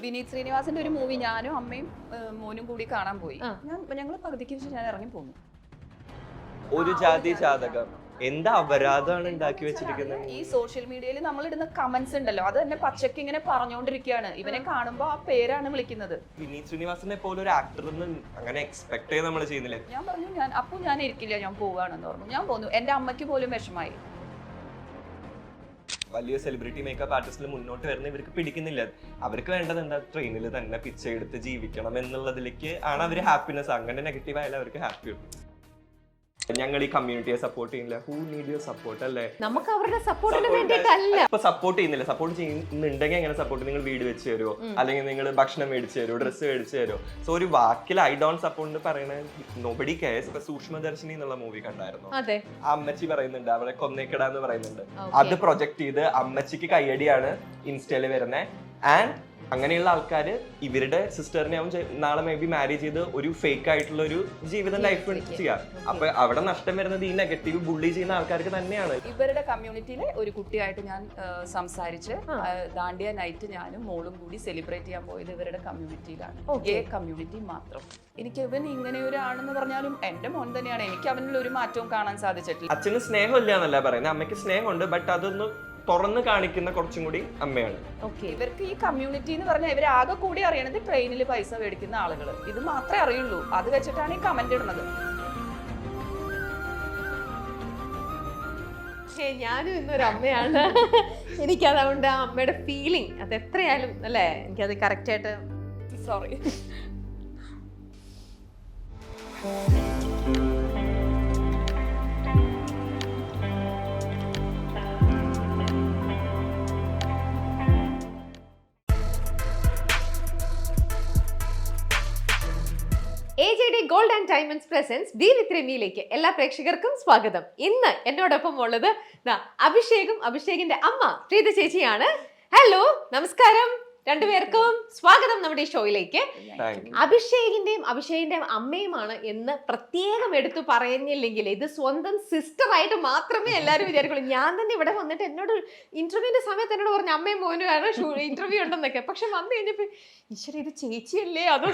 വിനീത് ശ്രീനിവാസന്റെ ഒരു മൂവി ഞാനും അമ്മയും മോനും കൂടി കാണാൻ പോയി. ഞങ്ങൾ പകുതിക്ക് വെച്ച് ഞാൻ ഇറങ്ങി പോന്നു. ഒരു ജാതി ജാതകം എന്താ അപരാധമാണ് ഉണ്ടാക്കി വെച്ചിരിക്കുന്നത്. ഈ സോഷ്യൽ മീഡിയയിൽ നമ്മൾ ഇടുന്ന കമന്റ്സ് ഉണ്ടല്ലോ, അത് തന്നെ പച്ചക്ക് ഇങ്ങനെ പറഞ്ഞുകൊണ്ടിരിക്കുകയാണ്. ഇവനെ കാണുമ്പോ ആ പേരാണ് വിളിക്കുന്നത്. വിനീത് ശ്രീനിവാസനെ പോലെ ഒരു ആക്ടർ അങ്ങനെ എക്സ്പെക്ട് ചെയ്ത് നമ്മൾ ചെയ്യുന്നില്ല. ഞാൻ പറഞ്ഞു ഞാൻ ഇരിക്കില്ല, ഞാൻ പോവാണെന്ന് പറഞ്ഞു. ഞാൻ പോന്നു. എന്റെ അമ്മയ്ക്ക് പോലും വിഷമായി. വലിയ സെലിബ്രിറ്റി മേക്കപ്പ് ആർട്ടിസ്റ്റിൽ മുന്നോട്ട് വരുന്ന ഇവർക്ക് പിടിക്കുന്നില്ല. അവർക്ക് വേണ്ടത് എന്താ, ട്രെയിനിൽ തന്നെ പിച്ച എടുത്ത് ജീവിക്കണം എന്നുള്ളതിലേക്ക് ആണ് അവർ ഹാപ്പിനെസ്. അങ്ങനെ നെഗറ്റീവ് ആയാലും അവർക്ക് ഹാപ്പി. ഞങ്ങൾ ഈ കമ്മ്യൂണിറ്റിയെ സപ്പോർട്ട് ചെയ്യുന്നില്ല. ഹൂ നീഡ് യുവർ സപ്പോർട്ട് അല്ലേ? നമുക്ക് അവരുടെ സപ്പോർട്ടിന് വേണ്ടിയിട്ടല്ല. ഇപ്പൊ സപ്പോർട്ട് ചെയ്യുന്നില്ല. സപ്പോർട്ട് ചെയ്യുന്നുണ്ടെങ്കിൽ എങ്ങനെ സപ്പോർട്ട്? നിങ്ങൾ വീട് വെച്ച് തരുമോ, അല്ലെങ്കിൽ നിങ്ങൾ ഭക്ഷണം മേടിച്ചു തരുമോ, ഡ്രസ്സ് മേടിച്ചു തരുമോ? സോ ഒരു വാക്കിൽ ഐ ഡോണ്ട് സപ്പോർട്ട് പറയുന്നത് നോബഡി കെയർസ്. ഇപ്പൊ സൂക്ഷ്മദർശിനി എന്നുള്ള മൂവി കണ്ടായിരുന്നു. ആ അമ്മച്ചി പറയുന്നുണ്ട് അവളെ കൊന്നേക്കടാന്ന് പറയുന്നുണ്ട്. അത് പ്രൊജക്ട് ചെയ്ത് അമ്മച്ചിക്ക് കയ്യടിയാണ് ഇൻസ്റ്റയില് വരുന്നത്. ആൻഡ് അങ്ങനെയുള്ള ആൾക്കാര് ഇവരുടെ സിസ്റ്ററിനെ ആവും നാളെ മേ ബി മാരേജ് ചെയ്ത് ഒരു ഫേക്ക് ആയിട്ടുള്ള ഒരു ജീവിതം ലൈഫ് ചെയ്യാം. അപ്പൊ അവിടെ നഷ്ടം വരുന്നത് ഈ നെഗറ്റീവ് ബുള്ളി ചെയ്യുന്ന ആൾക്കാർക്ക് തന്നെയാണ്. ഇവരുടെ കമ്മ്യൂണിറ്റിയിലെ ഒരു കുട്ടിയായിട്ട് ഞാൻ സംസാരിച്ച് ദാണ്ടിയ നൈറ്റ് ഞാനും മോളും കൂടി സെലിബ്രേറ്റ് ചെയ്യാൻ പോയത് ഇവരുടെ കമ്മ്യൂണിറ്റിയിലാണ്. ഗേ കമ്മ്യൂണിറ്റി മാത്രം. എനിക്ക് ഇവൻ ഇങ്ങനെ ഒരാണെന്ന് പറഞ്ഞാലും എന്റെ മോൻ തന്നെയാണ്. എനിക്ക് അവനിൽ ഒരു മാറ്റവും കാണാൻ സാധിച്ചിട്ടില്ല. അച്ഛന് സ്നേഹമില്ല എന്നല്ല പറയുന്നത്, അമ്മയ്ക്ക് സ്നേഹമുണ്ട്. ബട്ട് അതൊന്ന് തുറന്ന് കാണിക്കുന്ന കുറച്ചും കൂടി അമ്മയാണ്. ഇവർക്ക് ഈ കമ്മ്യൂണിറ്റി എന്ന് പറഞ്ഞാൽ ഇവർ ആകെ കൂടി അറിയണത് ട്രെയിനിൽ പൈസ മേടിക്കുന്ന ആളുകൾ. ഇത് മാത്രമേ അറിയുള്ളൂ. അത് വെച്ചിട്ടാണ് ഈ കമന്റ് ഇടുന്നത്. ഞാനും ഇന്നൊരു അമ്മയാണ്. എനിക്കതുകൊണ്ട് ആ അമ്മയുടെ ഫീലിംഗ് അത് എത്രയായാലും അല്ലേ, എനിക്കത് കറക്റ്റ് ആയിട്ട്. Sorry. AJD gold and diamonds presents be with രമിയിലേക്ക് എല്ലാ പ്രേക്ഷകർക്കും സ്വാഗതം. ഇന്ന് എന്നോടൊപ്പം ഉള്ളത് അഭിഷേകിന്റെ അമ്മ പ്രീത ചേച്ചിയാണ്. ഹലോ, നമസ്കാരം രണ്ടുപേർക്കും. സ്വാഗതം നമ്മുടെ ഈ ഷോയിലേക്ക്. അഭിഷേകിന്റെയും അമ്മയുമാണ് എന്ന് പ്രത്യേകം എടുത്തു പറയുന്നില്ലെങ്കിൽ ഇത് സ്വന്തം സിസ്റ്റർ ആയിട്ട് മാത്രമേ എല്ലാവരും വിചാരിക്കുള്ളൂ. ഞാൻ തന്നെ ഇവിടെ വന്നിട്ട് എന്നോട് ഇന്റർവ്യൂവിന്റെ സമയത്ത് എന്നോട് പറഞ്ഞു അമ്മയും മോനുമാണ് ഇന്റർവ്യൂ ഉണ്ടെന്നൊക്കെ. പക്ഷെ വന്നു കഴിഞ്ഞപ്പോ ഈശ്വര ഇത് ചേച്ചിയല്ലേ, അതോ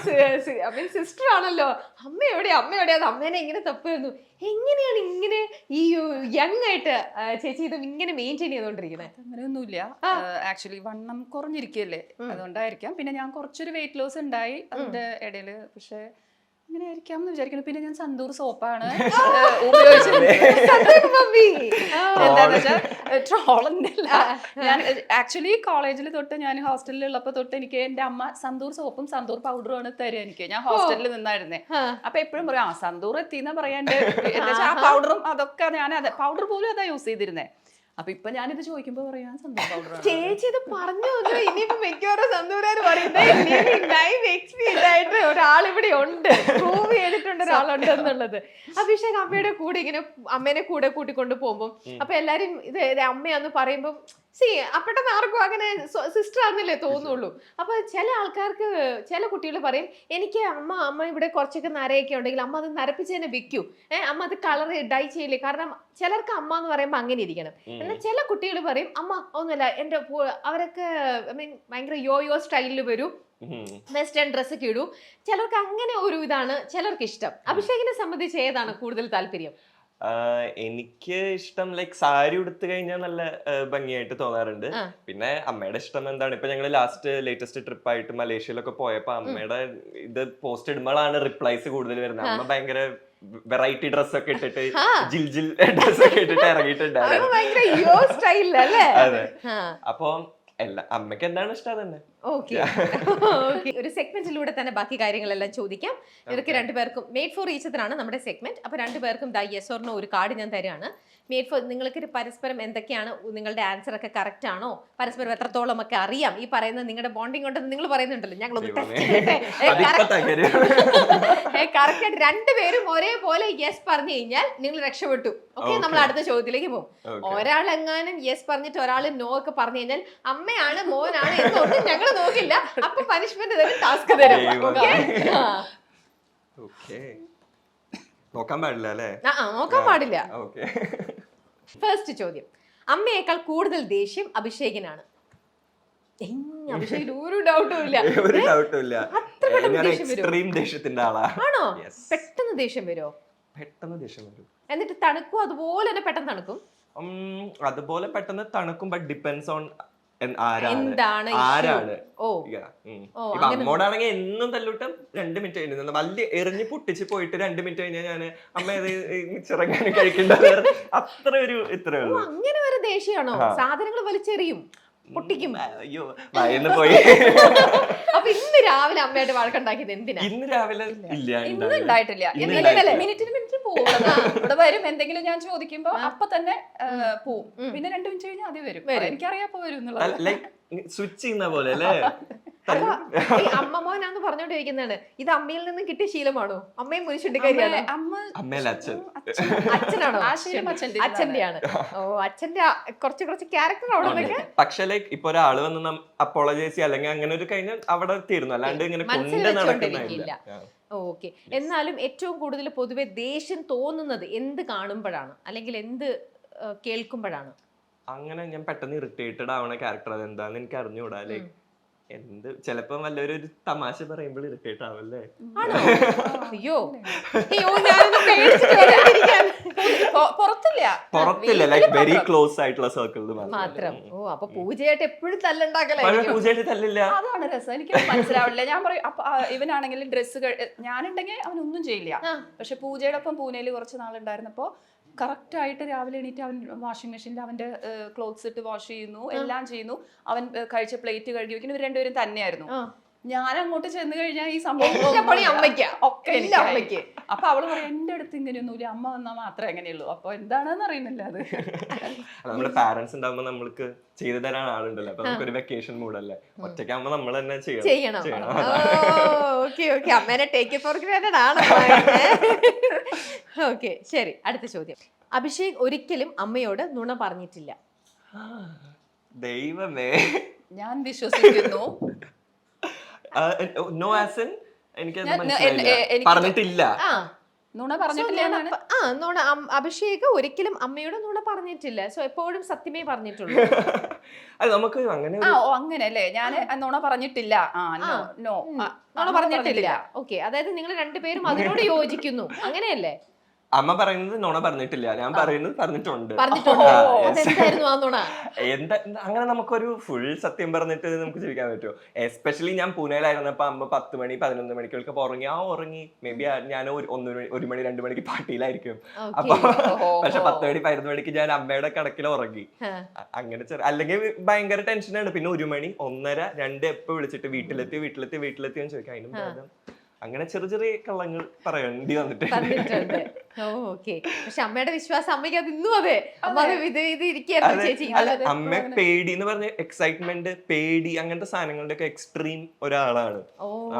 സിസ്റ്റർ ആണല്ലോ, അമ്മ എവിടെയാ അത് അമ്മേനെ എങ്ങനെ തപ്പുന്നു? എങ്ങനെയാണ് ഇങ്ങനെ ഈ യങ് ആയിട്ട് ചേച്ചി ഇത് ഇങ്ങനെ മെയിൻറ്റെയിൻ ചെയ്തോണ്ടിരിക്കുന്നത്? അങ്ങനെയൊന്നുമില്ല. ആക്ച്വലി വണ്ണം കുറഞ്ഞിരിക്കുകയല്ലേ, അതുകൊണ്ടായിരിക്കാം. പിന്നെ ഞാൻ കുറച്ചൊരു വെയിറ്റ് ലോസ് ഉണ്ടായി അതിന്റെ ഇടയില്. പക്ഷെ അങ്ങനെ ആയിരിക്കാം എന്ന് വിചാരിക്കുന്നു. പിന്നെ ഞാൻ സന്തൂർ സോപ്പാണ് ഉപയോഗിച്ചത്. എന്താന്ന് വെച്ചാൽ ട്രോളൊന്നല്ല. ഞാൻ ആക്ച്വലി കോളേജിൽ തൊട്ട് ഞാൻ ഹോസ്റ്റലിൽ ഉള്ളപ്പോ തൊട്ട് എനിക്ക് എന്റെ അമ്മ സന്തൂർ സോപ്പും സന്തൂർ പൗഡറും ആണ് തരിക എനിക്ക്. ഞാൻ ഹോസ്റ്റലിൽ നിന്നായിരുന്നേ. അപ്പൊ എപ്പോഴും പറയാം സന്തൂർ എത്തിന്ന് പറയാണ്ട്. എന്താ വെച്ചാൽ ആ പൗഡറും അതൊക്കെ ഞാൻ പൗഡർ പോലും അതാ യൂസ് ചെയ്തിരുന്നേ. അപ്പൊ ഇപ്പൊ ഞാനിത് ചോദിക്കുമ്പോ പറയാൻ സന്തൂർ പൗഡർ. ചേച്ചി ഇത് പറഞ്ഞു ഇനിയിപ്പോ മിക്കവാറും സന്തൂരാര് പറയുന്നത് എക്സ്പീരിയൻസ് ആയിട്ട് ഒരാളിവിടെ ഉണ്ട്, പ്രൂവ് ചെയ്തിട്ടുണ്ട് ഒരാളുണ്ട് എന്നുള്ളത്. അഭിഷേക് അമ്മയുടെ കൂടെ ഇങ്ങനെ അമ്മേനെ കൂടെ കൂട്ടിക്കൊണ്ട് പോകുമ്പോ അപ്പൊ എല്ലാരും ഇത് അമ്മയാന്ന് പറയുമ്പോ പെട്ടെന്ന് ആർക്കും അങ്ങനെ സിസ്റ്റർ ആണെന്നല്ലേ തോന്നുള്ളൂ. അപ്പൊ ചില ആൾക്കാർക്ക് ചില കുട്ടികൾ പറയും എനിക്ക് അമ്മ ഇവിടെ കുറച്ചൊക്കെ നരയൊക്കെ ഉണ്ടെങ്കിൽ അമ്മ അത് നരപ്പിച്ചതിനെ വെക്കൂ, അമ്മ അത് കളർ ഡൈ ചെയ്യില്ലേ. കാരണം ചിലർക്ക് അമ്മ എന്ന് പറയുമ്പോൾ അങ്ങനെ ഇരിക്കണം. എന്നാൽ ചില കുട്ടികൾ പറയും അമ്മ ഒന്നുമില്ല, എന്റെ അവരൊക്കെ ഭയങ്കര യോ സ്റ്റൈലിൽ വരും, വെസ്റ്റേൺ ഡ്രസ്സ് ഒക്കെ ഇടൂ. ചിലർക്ക് അങ്ങനെ ഒരു ഇതാണ് ചിലർക്ക് ഇഷ്ടം. അഭിഷേകിനെ സംബന്ധിച്ച് ഏതാണ് കൂടുതൽ താല്പര്യം? എനിക്ക് ഇഷ്ടം ലൈക്ക് സാരി ഉടുത്തു കഴിഞ്ഞാൽ നല്ല ഭംഗിയായിട്ട് തോന്നാറുണ്ട്. പിന്നെ അമ്മയുടെ ഇഷ്ടം എന്താണ്, ഇപ്പൊ ഞങ്ങള് ലേറ്റസ്റ്റ് ട്രിപ്പ് ആയിട്ട് മലേഷ്യയിലൊക്കെ പോയപ്പോ അമ്മയുടെ ഇത് പോസ്റ്റ് ഇടുമ്പോഴാണ് റിപ്ലൈസ് കൂടുതൽ വരുന്നത്. അമ്മ ഭയങ്കര വെറൈറ്റി ഡ്രസ്സൊക്കെ ഇട്ടിട്ട് ജിൽ ഡ്രസ്സൊക്കെ ഇട്ടിട്ട് ഇറങ്ങിയിട്ടുണ്ടായിരുന്നു. അതെ. അപ്പൊ അമ്മയ്ക്ക് എന്താണ് ഇഷ്ടം അതന്നെ. ഒരു സെഗ്മെന്റിലൂടെ തന്നെ ബാക്കി കാര്യങ്ങളെല്ലാം ചോദിക്കാം. ഇവർക്ക് രണ്ടുപേർക്കും മെയ്ഡ് ഫോർ ഈച്ച് അതറാണ് നമ്മുടെ സെഗ്മെന്റ്. അപ്പൊ രണ്ടുപേർക്കും യെസ് ഓർ നോ ഒരു കാർഡ് ഞാൻ തരാണ്. മെയ്ഡ് ഫോർ നിങ്ങൾക്ക് പരസ്പരം എന്തൊക്കെയാണ് നിങ്ങളുടെ ആൻസർ ഒക്കെ കറക്റ്റ് ആണോ, പരസ്പരം എത്രത്തോളം ഒക്കെ അറിയാം ഈ പറയുന്നത് നിങ്ങളുടെ ബോണ്ടിങ് ഉണ്ടെന്ന് നിങ്ങൾ പറയുന്നുണ്ടല്ലോ. ഞങ്ങളൊന്ന് കറക്റ്റ് ആയിട്ട് രണ്ടുപേരും ഒരേപോലെ യെസ് പറഞ്ഞു കഴിഞ്ഞാൽ നിങ്ങൾ രക്ഷപ്പെട്ടു. ഓക്കെ, നമ്മൾ അടുത്ത ചോദ്യത്തിലേക്ക് പോകും. ഒരാളെങ്ങാനും യെസ് പറഞ്ഞിട്ട് ഒരാൾ നോ ഒക്കെ പറഞ്ഞു കഴിഞ്ഞാൽ അമ്മയാണ് മോനാണ് എന്നൊന്നും ഞങ്ങൾ നോക്കില്ല. അപ്പൊ പനിഷ്മെന്റ് തരും, ടാസ്ക് തരും. നോക്കാൻ പാടില്ല അല്ലേ? നോക്കാൻ പാടില്ല. ഫസ്റ്റ് ചോദ്യം, അമ്മയേക്കാൾ കൂടുതൽ ദേഷ്യം അഭിഷേകിനാണ്. അഭിഷേക് ഒരു ഡൗട്ടും ഇല്ല. ഒരു ഡൗട്ടും ഇല്ല. അത്ര പെട്ടെന്ന് ഞാൻ ദേഷ്യം വരുമോ? എക്സ്ട്രീം ദേഷ്യത്തിന്റെ ആളാ. ആണോ? Yes. പെട്ടെന്ന് ദേഷ്യം വരുമോ? പെട്ടെന്ന് ദേഷ്യം വരും. എന്നിട്ട് തണുക്കും അതുപോലെ തന്നെ പെട്ടെന്ന് തണുക്കും? അതുപോലെ പെട്ടെന്ന് തണുക്കും, ബട്ട് ഡിപ്പെൻസ് ഓൺ ആരാണ്. എന്താണ് ഓ ഇപ്പൊ അമ്മോടാണെങ്കിൽ എന്നും തല്ലൂട്ടം 2 മിനിറ്റ് കഴിഞ്ഞു വലിയ എറിഞ്ഞ് പൊട്ടിച്ച് പോയിട്ട് 2 മിനിറ്റ് കഴിഞ്ഞാൽ ഞാൻ അമ്മ ചിറങ്ങാനും കഴിക്കേണ്ടത് അത്ര ഒരു ഇത്രേ ഉള്ളൂ. അങ്ങനെ വരെ ദേഷ്യമാണോ? സാധനങ്ങൾ വലിച്ചെറിയും, പൊട്ടിക്കും? അയ്യോ വയന്ന് പോയി. അപ്പൊ ഇന്ന് രാവിലെ അമ്മയായിട്ട് വഴക്കുണ്ടാക്കിയത് എന്തിനാ? ഇന്ന് രാവിലെ ഇല്ല, ഇന്ന് ഉണ്ടായിട്ടില്ല. മിനിറ്റിന് പോകും. ഇവിടെ വരും, എന്തെങ്കിലും ഞാൻ ചോദിക്കുമ്പോ അപ്പൊ തന്നെ പോവും. പിന്നെ 2 മിനിറ്റ് കഴിഞ്ഞാൽ ആദ്യം വരും. എനിക്കറിയാപ്പോ വരും എന്നുള്ളത്. ലൈക് സ്വിച്ച് ചെയ്യുന്ന പോലെ അല്ലേ? ഈ അമ്മമോനാന്ന് പറഞ്ഞോണ്ടിരിക്കുന്നതാണ്. ഇത് അമ്മയിൽ നിന്നും കിട്ടിയ ശീലമാണോ? അമ്മയും മുനിശുണ്ടിക്കാരിയാണോ? അമ്മയല്ല, അച്ഛൻ. അച്ഛനാണോ? ആ ശീലം അച്ഛന്റെയാണ്. ഓ അച്ഛന്റെ കുറച്ച് ക്യാരക്ടർ അവിടെ. പക്ഷെ ലൈക്ക് ഇപ്പൊ ഒരാള് വന്ന് അപ്പോളജൈസ് അല്ലെങ്കിൽ അങ്ങനെ ഒരു കഴിഞ്ഞാൽ അവിടെ തീർന്നു, അല്ലാണ്ട് ഇങ്ങനെ കൊണ്ട് നടക്കുന്നില്ല. ഓക്കെ. എന്നാലും ഏറ്റവും കൂടുതൽ പൊതുവെ ദേഷ്യം തോന്നുന്നത് എന്ത് കാണുമ്പോഴാണ്, അല്ലെങ്കിൽ എന്ത് കേൾക്കുമ്പോഴാണ്? അങ്ങനെ ഞാൻ പെട്ടെന്ന് ഇറിറ്റേറ്റഡ് ആവണ ക്യാരക്ടർ അതെന്താന്ന് എനിക്ക് അറിഞ്ഞൂടാ. ലൈക്ക് എന്ത് ചിലപ്പോ വല്ലൊരു തമാശ പറയുമ്പോൾ ഇറിറ്റേറ്റ് ആവല്ലേ? അയ്യോ പുറത്തില്ല, ലൈക്ക് വെരി ക്ലോസ് ആയിട്ടുള്ള സർക്കിളിൽ മാത്രം. ഓ അപ്പൊ പൂജയായിട്ട് എപ്പോഴും തല്ലുണ്ടാക്കലേ? പൂജയായിട്ട് തല്ലില്ല. അതാണ് രസം. എനിക്ക് മനസ്സിലാവില്ല. ഞാൻ പറയും അപ്പൊ ഇവനാണെങ്കിലും ഡ്രസ്സ് ഞാനുണ്ടെങ്കിൽ അവനൊന്നും ചെയ്യില്ല. പക്ഷെ പൂജയുടെ ഒപ്പം പൂനെയിൽ കുറച്ച് നാളുണ്ടായിരുന്നപ്പോ കറക്റ്റ് ആയിട്ട് രാവിലെ എണീറ്റ് അവൻ വാഷിംഗ് മെഷീനിൽ അവന്റെ ക്ലോത്ത്സ് ഇട്ട് വാഷ് ചെയ്യുന്നു, എല്ലാം ചെയ്യുന്നു. അവൻ കഴിച്ച പ്ലേറ്റ് കഴുകി വെക്കുന്നു. ഇവർ രണ്ടുപേരും തന്നെയായിരുന്നു. ഞാൻ അങ്ങോട്ട് ചെന്ന് കഴിഞ്ഞാൽ ഈ സംഭവം ഒക്കെ അപ്പൊ അവള് പറയും എന്റെ അടുത്ത് ഇങ്ങനെയൊന്നുമില്ല, അമ്മ വന്നാൽ മാത്രമേ എങ്ങനെയുള്ളൂ. അപ്പൊ എന്താണെന്ന് അറിയുന്നില്ല. അത് നമ്മുടെ പാരന്റ്സ് ഉണ്ടാവുമ്പോ നമ്മൾക്ക് ചെയ്തു തരാൻ ആളുണ്ടല്ലോ. അപ്പൊ നമുക്കൊരു വെക്കേഷൻ മൂഡല്ലേ, ഒറ്റയ്ക്കാകുമ്പോ നമ്മൾ തന്നെ ചെയ്യണം. ഓക്കെ അമ്മേനെ ടേക്ക് ഫോർ ഗ്രാന്റഡ് ആണ്. ഓക്കെ ശരി, അടുത്ത ചോദ്യം. അഭിഷേക് ഒരിക്കലും അമ്മയോട് നുണ പറഞ്ഞിട്ടില്ല. ദൈവമേ, ഞാൻ വിശ്വസിക്കുന്നു. നോ ആസ് ഇൻ എനിക്കത് മനസ്സിലായില്ല. പറഞ്ഞിട്ടില്ല. നുണ പറഞ്ഞിട്ടില്ല. അഭിഷേക് ഒരിക്കലും അമ്മയോട് നുണ പറഞ്ഞിട്ടില്ല. സോ എപ്പോഴും സത്യമേ പറഞ്ഞിട്ടുള്ളൂ. അത് നമുക്ക് അങ്ങനെ അങ്ങനെ അല്ലേ? ഞാൻ നുണ പറഞ്ഞിട്ടില്ല. നുണ പറഞ്ഞിട്ടില്ല. ഓക്കെ, അതായത് നിങ്ങൾ രണ്ടുപേരും അതിനോട് യോജിക്കുന്നു, അങ്ങനെയല്ലേ? അമ്മ പറയുന്നത് നുണ പറഞ്ഞിട്ടില്ല, ഞാൻ പറയുന്നത് പറഞ്ഞിട്ടുണ്ട്. എന്താ അങ്ങനെ നമുക്കൊരു ഫുൾ സത്യം പറഞ്ഞിട്ട് നമുക്ക് ജീവിക്കാൻ പറ്റുമോ? എസ്പെഷ്യലി ഞാൻ പൂനെയിലായിരുന്നപ്പോ അമ്മ 10 മണി 11 മണിക്കൊക്കെ ഉറങ്ങി മേ ബി ഞാൻ 1 മണി 2 മണിക്ക് പാർട്ടിയിലായിരിക്കും. അപ്പൊ പക്ഷെ 10 മണി 11 മണിക്ക് ഞാൻ അമ്മയുടെ കണക്കിൽ ഉറങ്ങി. അങ്ങനെ അല്ലെങ്കിൽ ഭയങ്കര ടെൻഷനാണ്. പിന്നെ 1 മണി 1:30 2 എപ്പോ വിളിച്ചിട്ട് വീട്ടിലെത്തി എന്ന് ചോദിക്കാം. അതിനും അങ്ങനെ ചെറിയ കള്ളങ്ങൾ പറയേണ്ടി വന്നിട്ടുണ്ട്. പക്ഷെ അമ്മയുടെ വിശ്വാസം അമ്മയ്ക്ക് അത് ഇന്നും അതെ. അമ്മ പേടി എന്ന് പറഞ്ഞ എക്സൈറ്റ്മെന്റ്, പേടി, അങ്ങനത്തെ സാധനങ്ങളുടെ ഒക്കെ എക്സ്ട്രീം ഒരാളാണ്.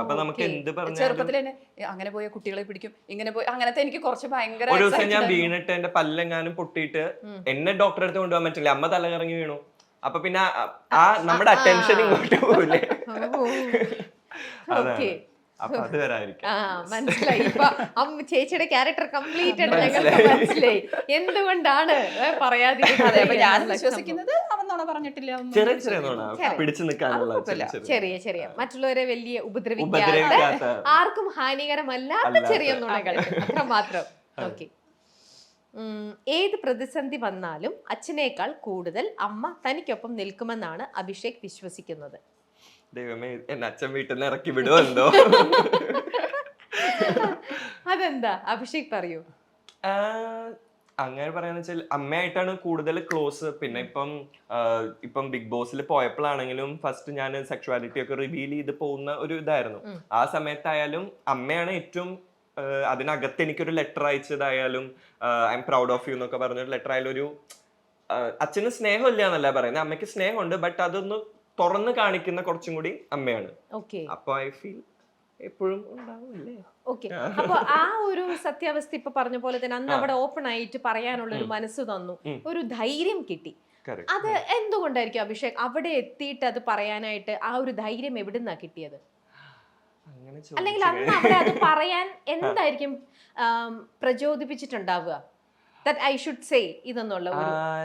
അപ്പൊ നമുക്ക് എന്ത് പറഞ്ഞു ചെറുപ്പത്തിൽ തന്നെ അങ്ങനെ പോയ കുട്ടികളെ പിടിക്കും, ഇങ്ങനെ പോയി അങ്ങനത്തെ എനിക്ക് കുറച്ച് ഭയങ്കര. ഒരു ദിവസം ഞാൻ വീണിട്ട് എന്റെ പല്ലെങ്ങാനും പൊട്ടിയിട്ട് എന്നെ ഡോക്ടറെ അടുത്ത് കൊണ്ടുപോകാൻ പറ്റില്ല, അമ്മ തലകറങ്ങി വീണു. അപ്പൊ പിന്നെ നമ്മുടെ അറ്റൻഷൻ ഇങ്ങോട്ട് പോകില്ലേ? അതാണ്. മനസ്സിലായി. ഇപ്പൊ ചേച്ചിയുടെ ക്യാരക്ടർ കംപ്ലീറ്റ് മനസ്സിലായി എന്തുകൊണ്ടാണ് പറയാതിരുന്നത്. ഞാൻ വിശ്വസിക്കുന്നത് അവൻ നുണ പറഞ്ഞിട്ടില്ല. ചെറിയ മറ്റുള്ളവരെ വലിയ ഉപദ്രവിക്കാത്ത, ആർക്കും ഹാനികരമല്ലാത്ത ചെറിയ നുണകൾ, അത്ര മാത്രം. ഓക്കെ. ഏത് പ്രതിസന്ധി വന്നാലും അച്ഛനേക്കാൾ കൂടുതൽ അമ്മ തനിക്കൊപ്പം നിൽക്കുമെന്നാണ് അഭിഷേക് വിശ്വസിക്കുന്നത്. ദൈവമേ, എന്നെ അച്ഛൻ വീട്ടിൽ നിന്ന് ഇറക്കി വിടുവോ? അതെന്താ അഭിഷേക് പറയൂ. അങ്ങനെ പറയാന്ന് വെച്ചാൽ അമ്മയായിട്ടാണ് കൂടുതൽ ക്ലോസ്. പിന്നെ ഇപ്പം ബിഗ് ബോസിൽ പോയപ്പോഴാണെങ്കിലും ഫസ്റ്റ് ഞാൻ സെക്ഷുവാലിറ്റി ഒക്കെ റിവീൽ ചെയ്ത് പോകുന്ന ഒരു ഇതായിരുന്നു. ആ സമയത്തായാലും അമ്മയാണ് ഏറ്റവും അതിനകത്ത് എനിക്കൊരു ലെറ്റർ അയച്ചതായാലും I am proud of you എന്നൊക്കെ പറഞ്ഞൊരു ലെറ്റർ ആയാലും ഒരു അച്ഛന് സ്നേഹമില്ല എന്നല്ല പറയുന്നത്, അമ്മയ്ക്ക് സ്നേഹമുണ്ട്, ബട്ട് അതൊന്ന് തുറന്ന് കാണിക്കുന്ന കുറച്ചും കൂടി അമ്മയാണ്. അപ്പൊ ഐ ഫീൽ എപ്പോഴും ഉണ്ടാവില്ലേ. ഓക്കെ, അപ്പൊ ആ ഒരു സത്യാവസ്ഥ ഇപ്പൊ പറഞ്ഞ പോലെ തന്നെ അന്ന് അവിടെ ഓപ്പൺ ആയിട്ട് പറയാനുള്ള ഒരു മനസ്സ് തന്നു, ഒരു ധൈര്യം കിട്ടി. അത് എന്തുകൊണ്ടായിരിക്കും അഭിഷേക് അവിടെ എത്തിയിട്ട് അത് പറയാനായിട്ട് ആ ഒരു ധൈര്യം എവിടുന്നാ കിട്ടിയത്? അല്ലെങ്കിൽ അന്ന് അവിടെ അത് പറയാൻ എന്തായിരിക്കും പ്രചോദിപ്പിച്ചിട്ടുണ്ടാവുക? ദാറ്റ് ഐ ഷുഡ് സേ ഇതെന്നുള്ള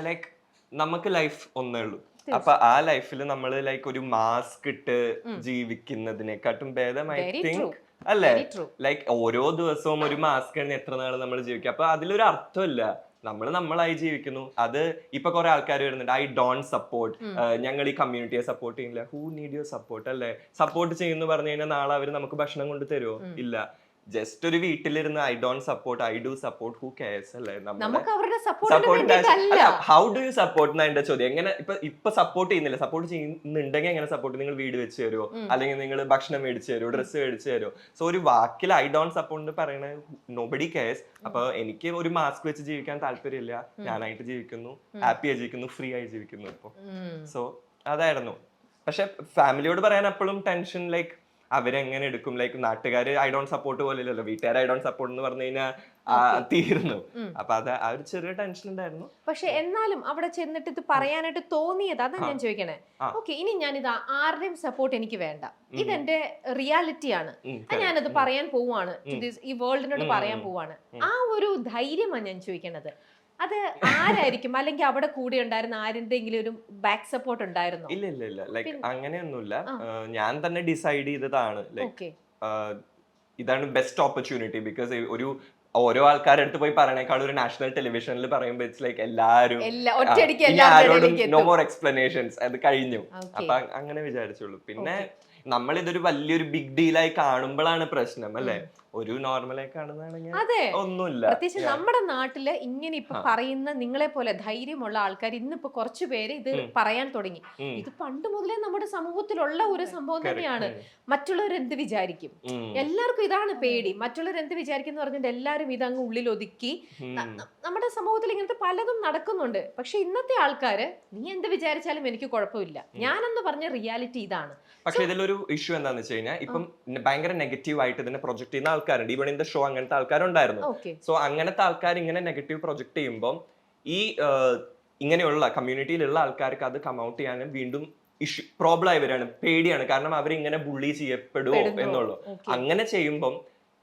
ലൈക്ക് നമുക്ക് ലൈഫ് ഒന്നേ ഉള്ളൂ, അപ്പൊ ആ ലൈഫിൽ നമ്മൾ ലൈക്ക് ഒരു മാസ്ക് ഇട്ട് ജീവിക്കുന്നതിനെക്കാട്ടും ഭേദം ഐ തിങ്ക് അല്ലേ, ലൈക്ക് ഓരോ ദിവസവും ഒരു മാസ്ക് ആണ് എത്ര നാൾ നമ്മൾ ജീവിക്കുക. അപ്പൊ അതിലൊരു അർത്ഥമില്ല, നമ്മളായി ജീവിക്കുന്നു. അത് ഇപ്പൊ കുറെ ആൾക്കാർ വരുന്നുണ്ട്, ഐ ഡോണ്ട് സപ്പോർട്ട്, ഞങ്ങൾ ഈ കമ്മ്യൂണിറ്റിയെ സപ്പോർട്ട് ചെയ്യുന്നില്ല. ഹൂ നീഡ് യുവർ സപ്പോർട്ട് അല്ലേ? സപ്പോർട്ട് ചെയ്യുന്നു പറഞ്ഞു കഴിഞ്ഞാൽ നാളെ അവർ നമുക്ക് ഭക്ഷണം കൊണ്ട് തരുമോ? ഇല്ല. ജസ്റ്റ് ഒരു വീട്ടിലിരുന്ന് I don't support, I do support, who CARES അല്ലേ? ഹൗ ഡു യു സപ്പോർട്ട് എന്നാ എന്റെ ചോദ്യം. എങ്ങനെ ഇപ്പൊ സപ്പോർട്ട് ചെയ്യുന്നില്ല, സപ്പോർട്ട് ചെയ്യുന്നുണ്ടെങ്കിൽ എങ്ങനെ സപ്പോർട്ട്? നിങ്ങൾ വീട് വെച്ച് തരുമോ, അല്ലെങ്കിൽ നിങ്ങൾ ഭക്ഷണം മേടിച്ചു തരുമോ, ഡ്രസ്സ് മേടിച്ചു തരുമോ? സോ ഒരു വാക്കിൽ ഐ ഡോണ്ട് സപ്പോർട്ട് എന്ന് പറയണ നോബഡി കെയർസ്. അപ്പൊ എനിക്ക് ഒരു മാസ്ക് വെച്ച് ജീവിക്കാൻ താല്പര്യമില്ല, ഞാനായിട്ട് ജീവിക്കുന്നു, ഹാപ്പി ആയി ജീവിക്കുന്നു, ഫ്രീ ആയി ജീവിക്കുന്നു ഇപ്പൊ. സോ അതായിരുന്നു. പക്ഷെ ഫാമിലിയോട് പറയാൻ എപ്പോഴും ടെൻഷൻ, ലൈക്ക് അവരെങ്ങനെ എടുക്കും, ലൈക്ക് നാട്ടുകാര് ഐ ഡോണ്ട് സപ്പോർട്ട് പോലെയല്ലോ, വീട്ടുകാർ ഐ ഡോണ്ട് സപ്പോർട്ട് എന്ന് പറഞ്ഞു കഴിഞ്ഞാൽ തീർന്നു. അപ്പൊ അത് ആ ഒരു ചെറിയ ടെൻഷൻ ഉണ്ടായിരുന്നു. പക്ഷെ എന്നാലും അവിടെ ചെന്നിട്ട് ഇത് പറയാനായിട്ട് തോന്നിയത് അതാ ഞാൻ ചോദിക്കണേ. ഓക്കെ, ഇനി ഞാനിത് ആരുടെയും സപ്പോർട്ട് എനിക്ക് വേണ്ട, ഇതെന്റെ റിയാലിറ്റി ആണ്, ഞാനത് പറയാൻ പോവാണ്, ഈ വേൾഡിനോട് പറയാൻ പോവാണ്, ആ ഒരു ധൈര്യമാണ് ഞാൻ ചോദിക്കണത്. അത് ആരായിരിക്കും? അല്ലെങ്കിൽ അവിടെ കൂടെ ഉണ്ടായിരുന്ന ആരെന്തെങ്കിലും ഒരു ബാക്ക് സപ്പോർട്ട് ഉണ്ടായിരുന്നോ? ഇല്ല ഇല്ല ഇല്ല, ലൈക്ക് അങ്ങനെയൊന്നുമില്ല. ഞാൻ തന്നെ ഡിസൈഡ് ചെയ്തതാണ്, ലൈക്ക് ഇതാണ് ബെസ്റ്റ് ഓപ്പർച്യൂണിറ്റി. ബിക്കോസ് ഓരോ ആൾക്കാരുടെ അടുത്ത് പോയി പറയണേക്കാൾ ഒരു നാഷണൽ ടെലിവിഷനിൽ പറയുമ്പോൾ ഇറ്റ്സ് ലൈക്ക് എല്ലാരും ആരോടും നോ മോർ എക്സ്പ്ലനേഷൻസ്, അത് കഴിഞ്ഞു. അപ്പൊ അങ്ങനെ വിചാരിച്ചുള്ളൂ. പിന്നെ നമ്മൾ ഇതൊരു വലിയൊരു ബിഗ് ഡീലായി കാണുമ്പോഴാണ് പ്രശ്നം അല്ലെ? ഒരു നോർമലായി കാണുന്നതാണെങ്കിൽ ഒന്നുമില്ല. പ്രത്യേകിച്ച് നമ്മുടെ നാട്ടില് ഇങ്ങനെ ഇപ്പൊ പറയുന്ന നിങ്ങളെ പോലെ ധൈര്യമുള്ള ആൾക്കാർ ഇന്നിപ്പോ കുറച്ചു പേര് ഇത് പറയാൻ തുടങ്ങി. ഇത് പണ്ട് മുതലേ നമ്മുടെ സമൂഹത്തിലുള്ള ഒരു സംഭവം തന്നെയാണ്. മറ്റുള്ളവർ എന്ത് വിചാരിക്കും, എല്ലാവർക്കും ഇതാണ് പേടി. മറ്റുള്ളവർ എന്ത് വിചാരിക്കും എന്ന് പറഞ്ഞിട്ട് എല്ലാവരും ഇതങ്ങ് ഉള്ളിൽ ഒതുക്കി. നമ്മുടെ സമൂഹത്തിൽ ഇങ്ങനത്തെ പലതും നടക്കുന്നുണ്ട്. പക്ഷെ ഇന്നത്തെ ആൾക്കാര് നീ എന്ത് വിചാരിച്ചാലും എനിക്ക് കുഴപ്പമില്ല, ഞാനെന്ന് പറഞ്ഞ റിയാലിറ്റി ഇതാണ്. പക്ഷെ ഇതിലൊരു ഇഷ്യൂ എന്താണെന്ന് വെച്ച് കഴിഞ്ഞാൽ ഇപ്പം ഭയങ്കര നെഗറ്റീവ് ആയിട്ട് ഇതിനെ പ്രൊജക്ട് ചെയ്യുന്ന ആൾക്കാരുണ്ട്. ഈവൺ ഇൻ ദ ഷോ അങ്ങനത്തെ ആൾക്കാരുണ്ടായിരുന്നു. സോ അങ്ങനത്തെ ആൾക്കാർ ഇങ്ങനെ നെഗറ്റീവ് പ്രൊജക്ട് ചെയ്യുമ്പോൾ ഈ ഇങ്ങനെയുള്ള കമ്മ്യൂണിറ്റിയിലുള്ള ആൾക്കാർക്ക് അത് കം ഔട്ട് ചെയ്യാനും വീണ്ടും ഇഷ്യൂ പ്രോബ്ലം ആയി വരികയാണ്. പേടിയാണ്, കാരണം അവരിങ്ങനെ ബുള്ളി ചെയ്യപ്പെടുമോ എന്നുള്ളൂ. അങ്ങനെ ചെയ്യുമ്പം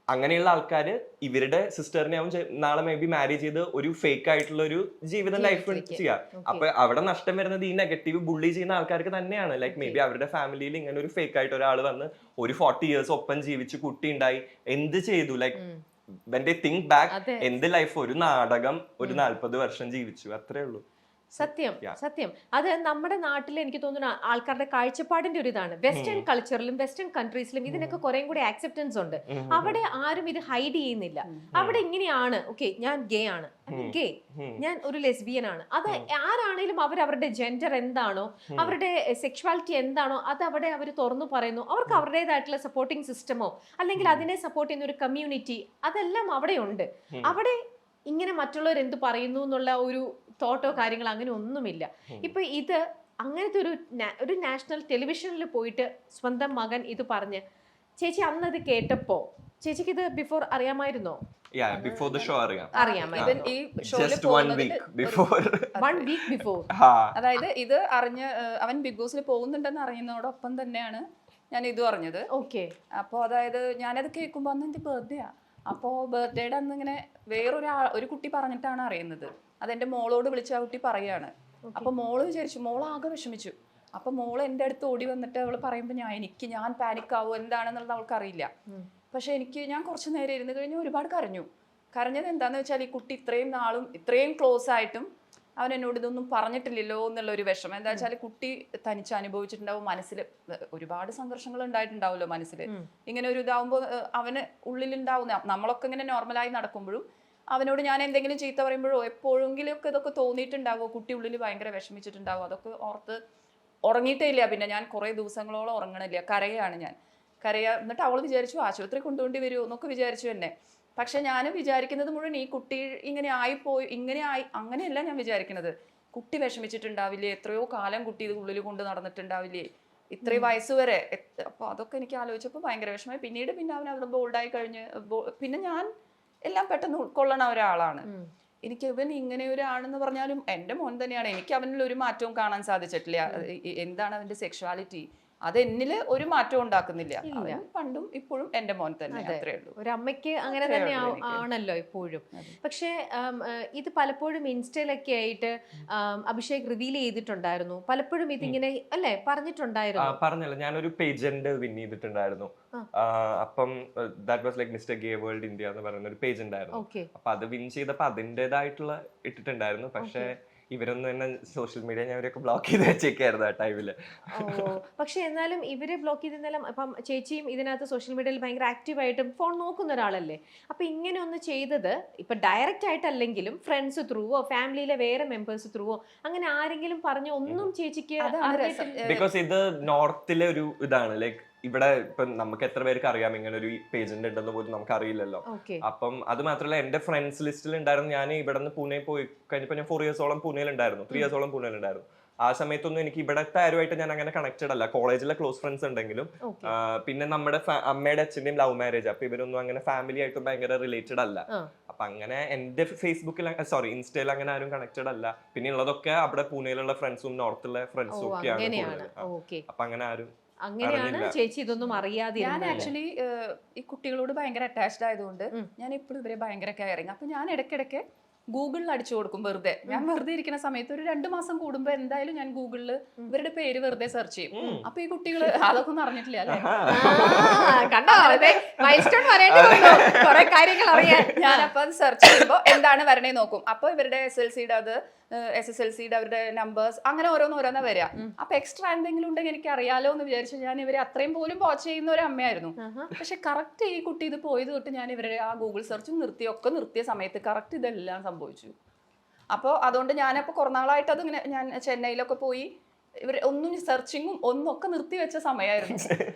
അങ്ങനെയുള്ള ആൾക്കാർ ഇവരുടെ സിസ്റ്ററിനെ ആവും നാളെ മേ ബി മാരേജ് ചെയ്ത് ഒരു ഫേക്ക് ആയിട്ടുള്ള ഒരു ജീവിതം ലൈഫ് ചെയ്യാം. അപ്പൊ അവിടെ നഷ്ടം വരുന്നത് ഈ നെഗറ്റീവ് ബുള്ളി ചെയ്യുന്ന ആൾക്കാർക്ക് തന്നെയാണ്. ലൈക്ക് മേ ബി അവരുടെ ഫാമിലിയിൽ ഇങ്ങനെ ഒരു ഫേക്ക് ആയിട്ട് ഒരാൾ വന്ന് ഒരു 40 years ഒപ്പം ജീവിച്ച് കുട്ടി ഉണ്ടായി എന്ത് ചെയ്തു, like when they think back എന്ത് ലൈഫ്, ഒരു നാടകം ഒരു 40 വർഷം ജീവിച്ചു, അത്രേ ഉള്ളൂ. സത്യം സത്യം. അത് നമ്മുടെ നാട്ടിൽ എനിക്ക് തോന്നുന്നു ആൾക്കാരുടെ കാഴ്ചപ്പാടിന്റെ ഒരു ഇതാണ്. വെസ്റ്റേൺ കൾച്ചറിലും വെസ്റ്റേൺ കൺട്രീസിലും ഇതിനൊക്കെ കുറേ കൂടി ആക്സെപ്റ്റൻസ് ഉണ്ട്. അവിടെ ആരും ഇത് ഹൈഡ് ചെയ്യുന്നില്ല. അവിടെ ഇങ്ങനെയാണ്, ഓക്കെ ഞാൻ ഗേ ആണ്, ഗേ, ഞാൻ ഒരു ലെസ്ബിയൻ ആണ്, അത് ആരാണേലും അവരവരുടെ ജെൻഡർ എന്താണോ, അവരുടെ സെക്ഷുവാലിറ്റി എന്താണോ, അത് അവിടെ അവർ തുറന്നു പറയുന്നു. അവർക്ക് അവരുടേതായിട്ടുള്ള സപ്പോർട്ടിംഗ് സിസ്റ്റമോ അല്ലെങ്കിൽ അതിനെ സപ്പോർട്ട് ചെയ്യുന്ന ഒരു കമ്മ്യൂണിറ്റി അതെല്ലാം അവിടെ ഉണ്ട്. അവിടെ ഇങ്ങനെ മറ്റുള്ളവർ എന്ത് പറയുന്നു എന്നുള്ള ഒരു തോട്ടോ കാര്യങ്ങൾ അങ്ങനെ ഒന്നുമില്ല. ഇപ്പൊ ഇത് അങ്ങനത്തെ ഒരു നാഷണൽ ടെലിവിഷനിൽ പോയിട്ട് സ്വന്തം മകൻ ഇത് പറഞ്ഞ്, ചേച്ചി അന്നത് കേട്ടപ്പോ ചേച്ചിക്ക് ഇത് ബിഫോർ അറിയാമായിരുന്നോ? Before the show അതായത് ഇത് അറിഞ്ഞ് അവൻ ബിഗ് ബോസിൽ പോകുന്നുണ്ടെന്ന് അറിയുന്നതോടൊപ്പം തന്നെയാണ് ഞാൻ ഇതും അറിഞ്ഞത്. ഓക്കെ. അപ്പോൾ അതായത് ഞാനത് കേൾക്കുമ്പോൾ അന്ന് എൻ്റെ ബർത്ത്ഡേയാ. അപ്പോൾ ബർത്ത്ഡേയുടെ അന്ന് ഇങ്ങനെ ഒരു കുട്ടി പറഞ്ഞിട്ടാണ് അറിയുന്നത്. അതെന്റെ മോളോട് വിളിച്ച് ആ കുട്ടി പറയാണ്. അപ്പൊ മോള് വിചാരിച്ചു, മോളാകെ വിഷമിച്ചു. അപ്പൊ മോള് എൻ്റെ അടുത്ത് ഓടി വന്നിട്ട് അവള് പറയുമ്പോൾ ഞാൻ പാനിക് ആവും, എന്താണെന്നുള്ളത് അവൾക്ക് അറിയില്ല. പക്ഷെ ഞാൻ കുറച്ച് നേരം ഇരുന്ന് കഴിഞ്ഞ് ഒരുപാട് കരഞ്ഞത് എന്താന്ന് വെച്ചാൽ ഈ കുട്ടി ഇത്രയും നാളും ഇത്രയും ക്ലോസ് ആയിട്ടും അവൻ എന്നോട് ഇതൊന്നും പറഞ്ഞിട്ടില്ലല്ലോ എന്നുള്ളൊരു വിഷമം. എന്താ വെച്ചാൽ കുട്ടി തനിച്ച് അനുഭവിച്ചിട്ടുണ്ടാവും, മനസ്സിൽ ഒരുപാട് സംഘർഷങ്ങൾ ഉണ്ടായിട്ടുണ്ടാവുമല്ലോ മനസ്സിൽ. ഇങ്ങനെ ഒരു ഇതാവുമ്പോൾ അവന് ഉള്ളിലുണ്ടാവുന്ന, നമ്മളൊക്കെ ഇങ്ങനെ നോർമലായി നടക്കുമ്പോഴും അവനോട് ഞാൻ എന്തെങ്കിലും ചീത്ത പറയുമ്പോഴോ എപ്പോഴെങ്കിലും ഒക്കെ ഇതൊക്കെ തോന്നിയിട്ടുണ്ടാവുമോ, കുട്ടി ഉള്ളിൽ ഭയങ്കര വിഷമിച്ചിട്ടുണ്ടാവും. അതൊക്കെ ഓർത്ത് ഉറങ്ങിയിട്ടേ ഇല്ല. പിന്നെ ഞാൻ കുറേ ദിവസങ്ങളോളം ഉറങ്ങണില്ല, കരയാണ് ഞാൻ. എന്നിട്ട് അവൾ വിചാരിച്ചു ആശുപത്രി കൊണ്ടുപോണ്ടി വരുമോ എന്നൊക്കെ വിചാരിച്ചു എന്നെ. പക്ഷെ ഞാൻ വിചാരിക്കുന്നത് മുഴുവൻ ഈ കുട്ടി ഇങ്ങനെ അങ്ങനെയല്ല ഞാൻ വിചാരിക്കുന്നത്. കുട്ടി വിഷമിച്ചിട്ടുണ്ടാവില്ലേ, എത്രയോ കാലം കുട്ടി ഇത് ഉള്ളിൽ കൊണ്ട് നടന്നിട്ടുണ്ടാവില്ലേ, ഇത്രയും വയസ്സ് വരെ. അപ്പോൾ അതൊക്കെ എനിക്ക് ആലോചിച്ചപ്പോൾ ഭയങ്കര വിഷമമായി. പിന്നീട് അവൻ അവിടെ ബോൾഡായി കഴിഞ്ഞ് പിന്നെ ഞാൻ എല്ലാം പെട്ടെന്ന് ഉൾക്കൊള്ളണ ഒരാളാണ്. എനിക്ക് ഇവൻ ഇങ്ങനെ ഒരാണെന്ന് പറഞ്ഞാലും എൻ്റെ മോൻ തന്നെയാണ്. എനിക്ക് അവനിൽ ഒരു മാറ്റവും കാണാൻ സാധിച്ചിട്ടില്ല. എന്താണ് അവൻ്റെ സെക്ഷുവാലിറ്റി, അത് എന്നില് ഒരു മാറ്റവും ഉണ്ടാക്കുന്നില്ല. അവൻ പണ്ടും ഇപ്പോഴും എന്റെ മോൻ തന്നെ, അത്രേ ഉള്ളൂ. ഒരു അമ്മയ്ക്ക് അങ്ങനെ തന്നെ ആണല്ലോ ഇപ്പോഴും. പക്ഷേ ഇത് പലപ്പോഴും ഇൻസ്റ്റയിലൊക്കെ ആയിട്ട് അഭിഷേക് റിവീൽ ചെയ്തിട്ടുണ്ടായിരുന്നു, പലപ്പോഴും ഇതിങ്ങനെ അല്ലേ പറഞ്ഞിട്ടുണ്ടായിരുന്നു. പറഞ്ഞല്ലോ, ഞാനൊരു പേജന്റ് വിൻ ചെയ്തിട്ടുണ്ടായിരുന്നു. അപ്പം that was like mister gay world India എന്ന് പറയുന്ന ഒരു പേജ് ഉണ്ടായിരുന്നു. അപ്പൊ അത് വിൻ ചെയ്തപ്പോ അതിൻ്റെതായിട്ടുള്ള ഇട്ടിട്ടുണ്ടായിരുന്നു. പക്ഷെ ഇവരൊന്നും തന്നെ സോഷ്യൽ മീഡിയ ഞാൻ ഇവരൊക്കെ ബ്ലോക്ക് ചെയ്ത് വെച്ചേക്കായിരുന്നു ആ ടൈമില്. പക്ഷെ എന്നാലും ഇവരെ ബ്ലോക്ക് ചെയ്തെന്നാലും ഇപ്പം ചേച്ചിയും ഇതിനകത്ത് സോഷ്യൽ മീഡിയയിൽ ഭയങ്കര ആക്റ്റീവായിട്ടും ഫോൺ നോക്കുന്ന ഒരാളല്ലേ. അപ്പൊ ഇങ്ങനെ ഒന്ന് ചെയ്തത് ഇപ്പൊ ഡയറക്റ്റ് ആയിട്ടല്ലെങ്കിലും ഫ്രണ്ട്സ് ത്രൂവോ ഫാമിലിയിലെ വേറെ മെമ്പേഴ്സ് ത്രൂവോ അങ്ങനെ ആരെങ്കിലും പറഞ്ഞ ഒന്നും ചേച്ചിക്ക്? ബിക്കോസ് ഇത് നോർത്തിലെ ഒരു ഇതാണ്, ലൈക്ക് ഇവിടെ ഇപ്പൊ നമുക്ക് എത്ര പേർക്ക് അറിയാം ഇങ്ങനെ ഒരു പേജന്റ് ഉണ്ടെന്ന് പോലും നമുക്ക് അറിയില്ലല്ലോ. അപ്പം അത് മാത്രമല്ല, എന്റെ ഫ്രണ്ട്സ് ലിസ്റ്റിൽ ഉണ്ടായിരുന്നു. ഞാൻ ഇവിടെ നിന്ന് പൂനെ പോയി കഴിഞ്ഞപ്പോ ഞാൻ 4 ഇയേഴ്സോളം പൂനെയിലുണ്ടായിരുന്നു, 3 ഇയേഴ്സോളം പൂനെയിലുണ്ടായിരുന്നു. ആ സമയത്തൊന്നും എനിക്ക് ഇവിടത്തെ ആരുമായിട്ട് ഞാൻ അങ്ങനെ കണക്റ്റഡ് അല്ല. കോളേജിലെ ക്ലോസ് ഫ്രണ്ട്സ് ഉണ്ടെങ്കിലും പിന്നെ നമ്മുടെ അമ്മയുടെ അച്ഛന്റെയും ലവ് മാരേജ്, അപ്പൊ ഇവരൊന്നും അങ്ങനെ ഫാമിലി ആയിട്ടും ഭയങ്കര റിലേറ്റഡ് അല്ല. അപ്പൊ അങ്ങനെ എന്റെ ഫേസ്ബുക്കിൽ ഇൻസ്റ്റയിൽ അങ്ങനെ ആരും കണക്റ്റഡ് അല്ല. പിന്നെ ഉള്ളതൊക്കെ അവിടെ പൂനെയിലുള്ള ഫ്രണ്ട്സും നോർത്തിലെ ഫ്രണ്ട്സും ഒക്കെയാണ്. അപ്പൊ അങ്ങനെ ആരും അങ്ങനെയാണ് ചേച്ചി ഇതൊന്നും അറിയാതെ. ഞാൻ ആക്ച്വലി ഈ കുട്ടികളോട് ഭയങ്കര അറ്റാച്ച്ഡ് ആയതുകൊണ്ട് ഞാൻ എപ്പോഴും ഇവരെ ഭയങ്കര കെയറിങ്. അപ്പൊ ഞാൻ ഇടയ്ക്കിടയ്ക്ക് ഗൂഗിളിൽ അടിച്ചു കൊടുക്കും വെറുതെ. ഞാൻ വെറുതെ ഇരിക്കുന്ന സമയത്ത് ഒരു 2 മാസം കൂടുമ്പോ എന്തായാലും ഞാൻ ഗൂഗിളിൽ ഇവരുടെ പേര് വെറുതെ സെർച്ച് ചെയ്യും. അപ്പൊ ഈ കുട്ടികൾ അതൊക്കെ ഒന്നും അറിഞ്ഞിട്ടില്ല അല്ലേ, ഞാനപ്പോ അത് സെർച്ച് ചെയ്യുമ്പോ എന്താണ് വരണേ നോക്കും. അപ്പൊ ഇവരുടെ SSLCയുടെ അവരുടെ നമ്പേഴ്സ് അങ്ങനെ ഓരോന്നോരോന്നാ വരിക. അപ്പൊ എക്സ്ട്രാ എന്തെങ്കിലും ഉണ്ടെങ്കിൽ എനിക്ക് അറിയാലോ എന്ന് വിചാരിച്ചു ഞാൻ ഇവരെ അത്രയും പോലും വാച്ച് ചെയ്യുന്ന ഒരു അമ്മയായിരുന്നു. പക്ഷെ കറക്റ്റ് ഈ കുട്ടി ഇത് പോയത് തൊട്ട് ഞാൻ ഇവരുടെ ആ ഗൂഗിൾ സെർച്ചും നിർത്തിയ സമയത്ത് കറക്റ്റ് ഇതെല്ലാം സംഭവിച്ചു. അപ്പോൾ അതുകൊണ്ട് ഞാനപ്പോൾ കുറേ നാളായിട്ട് അതിങ്ങനെ ഞാൻ ചെന്നൈയിലൊക്കെ പോയി ഇവർ ഒന്നും സെർച്ചിങ്ങും ഒന്നൊക്കെ നിർത്തി വെച്ച സമയമായിരുന്നു.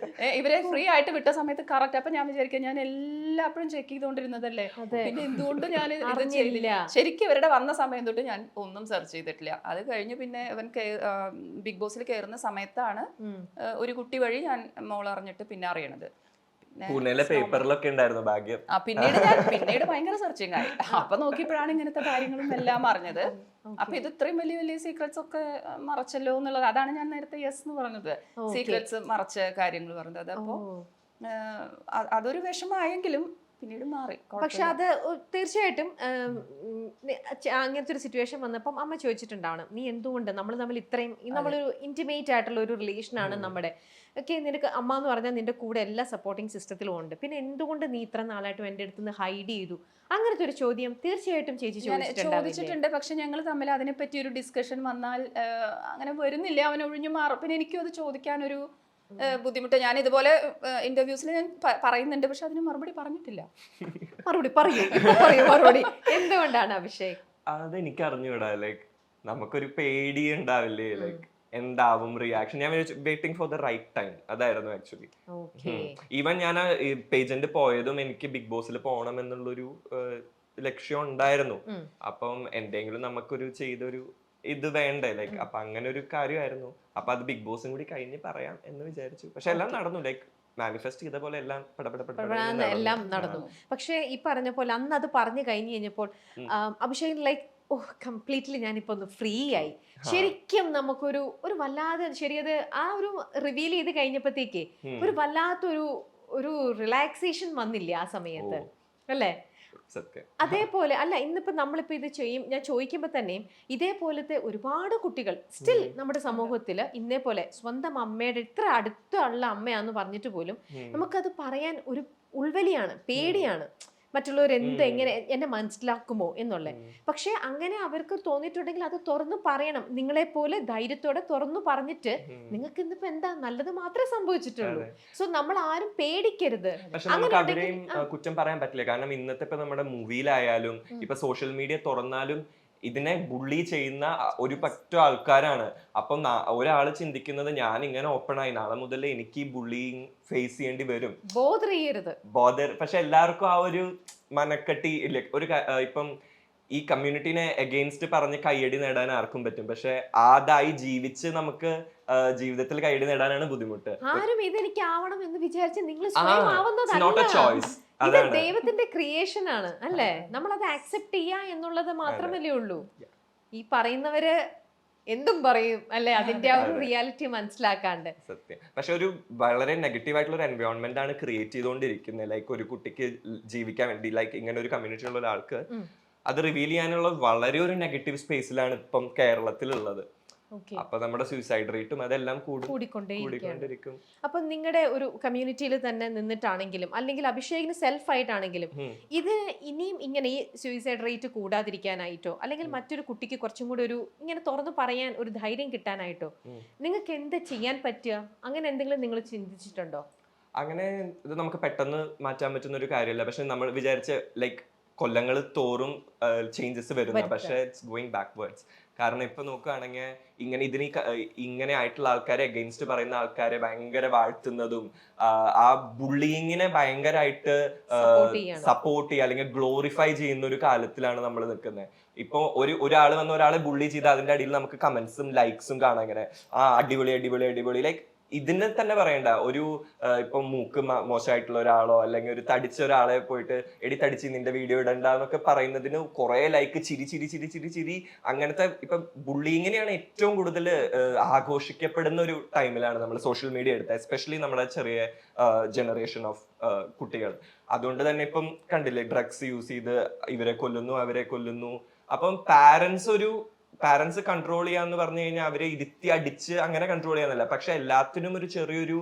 ഇവരെ ഫ്രീ ആയിട്ട് വിട്ട സമയത്ത് കറക്റ്റ്. അപ്പൊ ഞാൻ വിചാരിക്കാം ഞാൻ എല്ലാപ്പോഴും ചെക്ക് ചെയ്തുകൊണ്ടിരുന്നതല്ലേ, പിന്നെ എന്തുകൊണ്ട് ഞാൻ ഇത് ചെയ്തില്ല. ശരിക്കും ഇവരുടെ വന്ന സമയം തൊട്ട് ഞാൻ ഒന്നും സെർച്ച് ചെയ്തിട്ടില്ല. അത് കഴിഞ്ഞ് പിന്നെ ഇവൻ ബിഗ് ബോസിൽ കയറുന്ന സമയത്താണ് ഒരു കുട്ടി വഴി ഞാൻ മോൾ അറിഞ്ഞിട്ട് പിന്നെ അറിയണത്. പൂനെയിലെ പേപ്പറിലൊക്കെ ഉണ്ടായിരുന്നു ഭാഗ്യം. പിന്നീട് ഭയങ്കര സെർച്ചിങ് ആയി. അപ്പൊ നോക്കിയപ്പോഴാണ് ഇങ്ങനത്തെ കാര്യങ്ങളും എല്ലാം അറിഞ്ഞത്. അപ്പൊ ഇത് ഇത്രയും വലിയ വലിയ സീക്രട്സ് ഒക്കെ മറച്ചല്ലോ എന്നുള്ളത്, അതാണ് ഞാൻ നേരത്തെ യെസ് എന്ന് പറഞ്ഞത്, സീക്രട്സ് മറച്ച കാര്യങ്ങൾ പറഞ്ഞത്. അപ്പോ അതൊരു വിഷമമായെങ്കിലും പിന്നീട് മാറി. പക്ഷെ അത് തീർച്ചയായിട്ടും അങ്ങനത്തെ ഒരു സിറ്റുവേഷൻ വന്നപ്പം അമ്മ ചോദിച്ചിട്ടുണ്ടാവണം, നീ എന്തുകൊണ്ട് നമ്മൾ തമ്മിൽ ഇത്രയും നമ്മളൊരു ഇന്റിമേറ്റ് ആയിട്ടുള്ള ഒരു റിലേഷനാണ് നമ്മുടെ ഒക്കെ, നിനക്ക് അമ്മ എന്ന് പറഞ്ഞാൽ നിന്റെ കൂടെ എല്ലാ സപ്പോർട്ടിങ് സിസ്റ്റത്തിലും ഉണ്ട്, പിന്നെ എന്തുകൊണ്ട് നീ ഇത്ര നാളായിട്ടും എൻ്റെ അടുത്ത് നിന്ന് ഹൈഡ് ചെയ്തു? അങ്ങനത്തെ ഒരു ചോദ്യം തീർച്ചയായിട്ടും ചേച്ചി ചോദിച്ചിട്ടുണ്ട്. പക്ഷെ ഞങ്ങൾ തമ്മിൽ അതിനെപ്പറ്റി ഒരു ഡിസ്കഷൻ വന്നാൽ അങ്ങനെ വരുന്നില്ല, അവൻ ഒഴിഞ്ഞു മാറും. പിന്നെ എനിക്കും അത് ചോദിക്കാനൊരു ബുദ്ധിമുട്ട്. ഞാൻ ഇതുപോലെ ഇന്റർവ്യൂസിൽ ഞാൻ പറയുന്നുണ്ട്, പക്ഷെ അതിന് മറുപടി പറഞ്ഞിട്ടില്ല. മറുപടി എന്തുകൊണ്ടാണ് അഭിഷേക്? അതെനിക്ക് അറിഞ്ഞൂടാ. ലൈക്ക് നമുക്കൊരു പേടി ഉണ്ടാവില്ലേ, ലൈക്ക് എന്താവും റിയാക്ഷൻ. ഞാൻ waiting for the right time, അതായിരുന്നു ആക്ച്വലി. ഈവൻ ഞാൻ പേജന്റ് പോയതും എനിക്ക് ബിഗ് ബോസിൽ പോകണം എന്നുള്ളൊരു ലക്ഷ്യം ഉണ്ടായിരുന്നു. അപ്പം എന്തെങ്കിലും നമുക്കൊരു ചെയ്തൊരു ഇത് വേണ്ടേ, ലൈക്ക് അപ്പൊ അങ്ങനെ ഒരു കാര്യമായിരുന്നു. അപ്പൊ അത് ബിഗ് ബോസും കൂടി കഴിഞ്ഞ് പറയാം എന്ന് വിചാരിച്ചു. പക്ഷെ എല്ലാം നടന്നു, ലൈക്ക് മാനിഫെസ്റ്റ് ചെയ്ത പോലെ എല്ലാം എല്ലാം നടന്നു. പക്ഷെ ഈ പറഞ്ഞ പോലെ അന്ന് അത് പറഞ്ഞു കഴിഞ്ഞു കഴിഞ്ഞപ്പോൾ അഭിഷേക് ലൈക്ക് കംപ്ലീറ്റ്ലി ഞാനിപ്പോ ഒന്ന് ഫ്രീ ആയി. ശരിക്കും നമുക്കൊരു വല്ലാതെ ശരിയത് ആ ഒരു റിവീൽ ചെയ്ത് കഴിഞ്ഞപ്പോഴത്തേക്ക് ഒരു വല്ലാത്തൊരു റിലാക്സേഷൻ വന്നില്ലേ ആ സമയത്ത്, അല്ലേ? അതേപോലെ അല്ല, ഇന്നിപ്പോ നമ്മളിപ്പോ ഇത് ഞാൻ ചോദിക്കുമ്പോ തന്നെയും ഇതേപോലത്തെ ഒരുപാട് കുട്ടികൾ സ്റ്റിൽ നമ്മുടെ സമൂഹത്തില് ഇന്നേപോലെ സ്വന്തം അമ്മയുടെ ഇത്ര അടുത്തുള്ള അമ്മയാന്ന് പറഞ്ഞിട്ട് പോലും നമുക്കത് പറയാൻ ഒരു ഉൾവലിയാണ്, പേടിയാണ്. മറ്റുള്ളവർ എങ്ങനെ എന്നെ മനസ്സിലാക്കുമോ എന്നുള്ളത്. പക്ഷെ അങ്ങനെ അവർക്ക് തോന്നിയിട്ടുണ്ടെങ്കിൽ അത് തുറന്നു പറയണം. നിങ്ങളെ പോലെ ധൈര്യത്തോടെ തുറന്നു പറഞ്ഞിട്ട് നിങ്ങൾക്ക് ഇന്നിപ്പോ എന്താ നല്ലത് മാത്രമേ സംഭവിച്ചിട്ടുള്ളൂ. സോ നമ്മൾ ആരും പേടിക്കരുത്. പക്ഷെ നമുക്ക് അവരെയും കുറ്റം പറയാൻ പറ്റില്ല. കാരണം ഇന്നത്തെ ഇപ്പൊ നമ്മുടെ മൂവിയിലായാലും ഇപ്പൊ സോഷ്യൽ മീഡിയ തുറന്നാലും ഇതിനെ ബുള്ളി ചെയ്യുന്ന ഒരു പറ്റ ആൾക്കാരാണ്. അപ്പം ഒരാള് ചിന്തിക്കുന്നത് ഞാൻ ഇങ്ങനെ ഓപ്പൺ ആയി, നാളെ മുതൽ എനിക്ക് ഈ ബുള്ളിങ് ഫേസ് ചെയ്യേണ്ടി വരും, ബോധർ. പക്ഷെ എല്ലാവർക്കും ആ ഒരു മനക്കെട്ടി ഇല്ല. ഒരു ഇപ്പം ഈ കമ്മ്യൂണിറ്റിനെ എഗെയിൻസ്റ്റ് പറഞ്ഞ് കയ്യടി നേടാൻ ആർക്കും പറ്റും. പക്ഷെ അതായി ജീവിച്ച് നമുക്ക് ജീവിതത്തിൽ കയ്യടി നേടാനാണ് ബുദ്ധിമുട്ട്. ആരും ഇതെനിക്ക് ആവണം എന്ന് വിചാരിച്ച് നിങ്ങൾ സ്വയം ആവുന്നതല്ല. ഇത് ദൈവത്തിന്റെ ക്രിയേഷൻ ആണ്, അല്ലേ? നമ്മൾ അത് ആക്സെപ്റ്റ് ചെയ്യാ എന്നുള്ളത് മാത്രമല്ലേ ഉള്ളൂ. ഈ പറയുന്നവര് എന്തും പറയും അല്ലെ, അതിന്റെ ആ ഒരു റിയാലിറ്റി മനസ്സിലാക്കാണ്ട്. സത്യം. പക്ഷെ ഒരു വളരെ നെഗറ്റീവ് ആയിട്ടുള്ള ഒരു എൻവയോൺമെന്റ് ആണ് ക്രിയേറ്റ് ചെയ്തുകൊണ്ടിരിക്കുന്നത്. ലൈക്ക് ഒരു കുട്ടിക്ക് ജീവിക്കാൻ വേണ്ടി, ലൈക്ക് ഇങ്ങനെ ഒരു കമ്മ്യൂണിറ്റി ഉള്ള ഒരാൾക്ക് അത് റിവീൽ ചെയ്യാനുള്ള വളരെ ഒരു നെഗറ്റീവ് സ്പേസിലാണ് ഇപ്പം കേരളത്തിലുള്ളത്. അപ്പൊ നമ്മുടെ സൂയിസൈഡ് റേറ്റും അതെല്ലാം കൂടിക്കൊണ്ടിരിക്കും. അപ്പൊ നിങ്ങളുടെ ഒരു കമ്മ്യൂണിറ്റിയിൽ തന്നെ നിന്നിട്ടാണെങ്കിലും അല്ലെങ്കിൽ അഭിഷേകിന് സെൽഫ് ആയിട്ടാണെങ്കിലും ഇത് ഇനിയും ഇങ്ങനെ ഈ സൂയിസൈഡ് റേറ്റ് കൂടാതിരിക്കാനായിട്ടോ അല്ലെങ്കിൽ മറ്റൊരു കുട്ടിക്ക് കുറച്ചും കൂടി ഒരു ഇങ്ങനെ തുറന്നു പറയാൻ ഒരു ധൈര്യം കിട്ടാനായിട്ടോ നിങ്ങൾക്ക് എന്ത് ചെയ്യാൻ പറ്റുക, അങ്ങനെ എന്തെങ്കിലും നിങ്ങൾ ചിന്തിച്ചിട്ടുണ്ടോ? അങ്ങനെ ഇത് നമുക്ക് പെട്ടെന്ന് മാറ്റാൻ പറ്റുന്ന ഒരു കാര്യമല്ല. പക്ഷെ നമ്മൾ വിചാരിച്ച ലൈക്ക് കൊല്ലങ്ങൾ തോറും ചേഞ്ചസ് വരുന്ന, പക്ഷെ ഇറ്റ്സ് ഗോയിങ് ബാക്ക്വേർഡ്സ്. കാരണം ഇപ്പൊ നോക്കുകയാണെങ്കിൽ ഇങ്ങനെ ആയിട്ടുള്ള ആൾക്കാരെ അഗെയിൻസ്റ്റ് പറയുന്ന ആൾക്കാരെ ഭയങ്കര വാഴ്ത്തുന്നതും ആ ബുള്ളിങ്ങിനെ ഭയങ്കരമായിട്ട് സപ്പോർട്ട് ചെയ്യുക അല്ലെങ്കിൽ ഗ്ലോറിഫൈ ചെയ്യുന്ന ഒരു കാലത്തിലാണ് നമ്മൾ നിൽക്കുന്നത്. ഇപ്പൊ ഒരാൾ വന്ന് ഒരാളെ ബുള്ളി ചെയ്ത് അതിന്റെ അടിയിൽ നമുക്ക് കമന്റ്സും ലൈക്സും കാണാം. ഇങ്ങനെ അടിപൊളി അടിപൊളി അടിപൊളി, ലൈക്ക് ഇതിനെ തന്നെ പറയണ്ട. ഒരു ഇപ്പൊ മൂക്ക് മോശമായിട്ടുള്ള ഒരാളോ അല്ലെങ്കിൽ ഒരു തടിച്ച ഒരാളെ പോയിട്ട് എടി തടിച്ച് നിന്റെ വീഡിയോ ഇടണ്ട എന്നൊക്കെ പറയുന്നതിന് കുറെ ലൈക്ക് ചിരി ചിരി ചിരി ചിരി ചിരി അങ്ങനത്തെ. ഇപ്പൊ ബുള്ളിങ്ങിനെയാണ് ഏറ്റവും കൂടുതൽ ആഘോഷിക്കപ്പെടുന്ന ഒരു ടൈമിലാണ് നമ്മൾ സോഷ്യൽ മീഡിയ എടുത്തത്, എസ്പെഷ്യലി നമ്മുടെ ചെറിയ ജനറേഷൻ ഓഫ് കുട്ടികൾ. അതുകൊണ്ട് തന്നെ ഇപ്പം കണ്ടില്ലേ, ഡ്രഗ്സ് യൂസ് ചെയ്ത് ഇവരെ കൊല്ലുന്നു അവരെ കൊല്ലുന്നു. അപ്പം പാരന്റ്സ് കൺട്രോൾ ചെയ്യാന്ന് പറഞ്ഞു കഴിഞ്ഞാൽ അവരെ ഇരുത്തി അടിച്ച് അങ്ങനെ കൺട്രോൾ ചെയ്യാന്നല്ല, പക്ഷെ എല്ലാത്തിനും ഒരു ചെറിയൊരു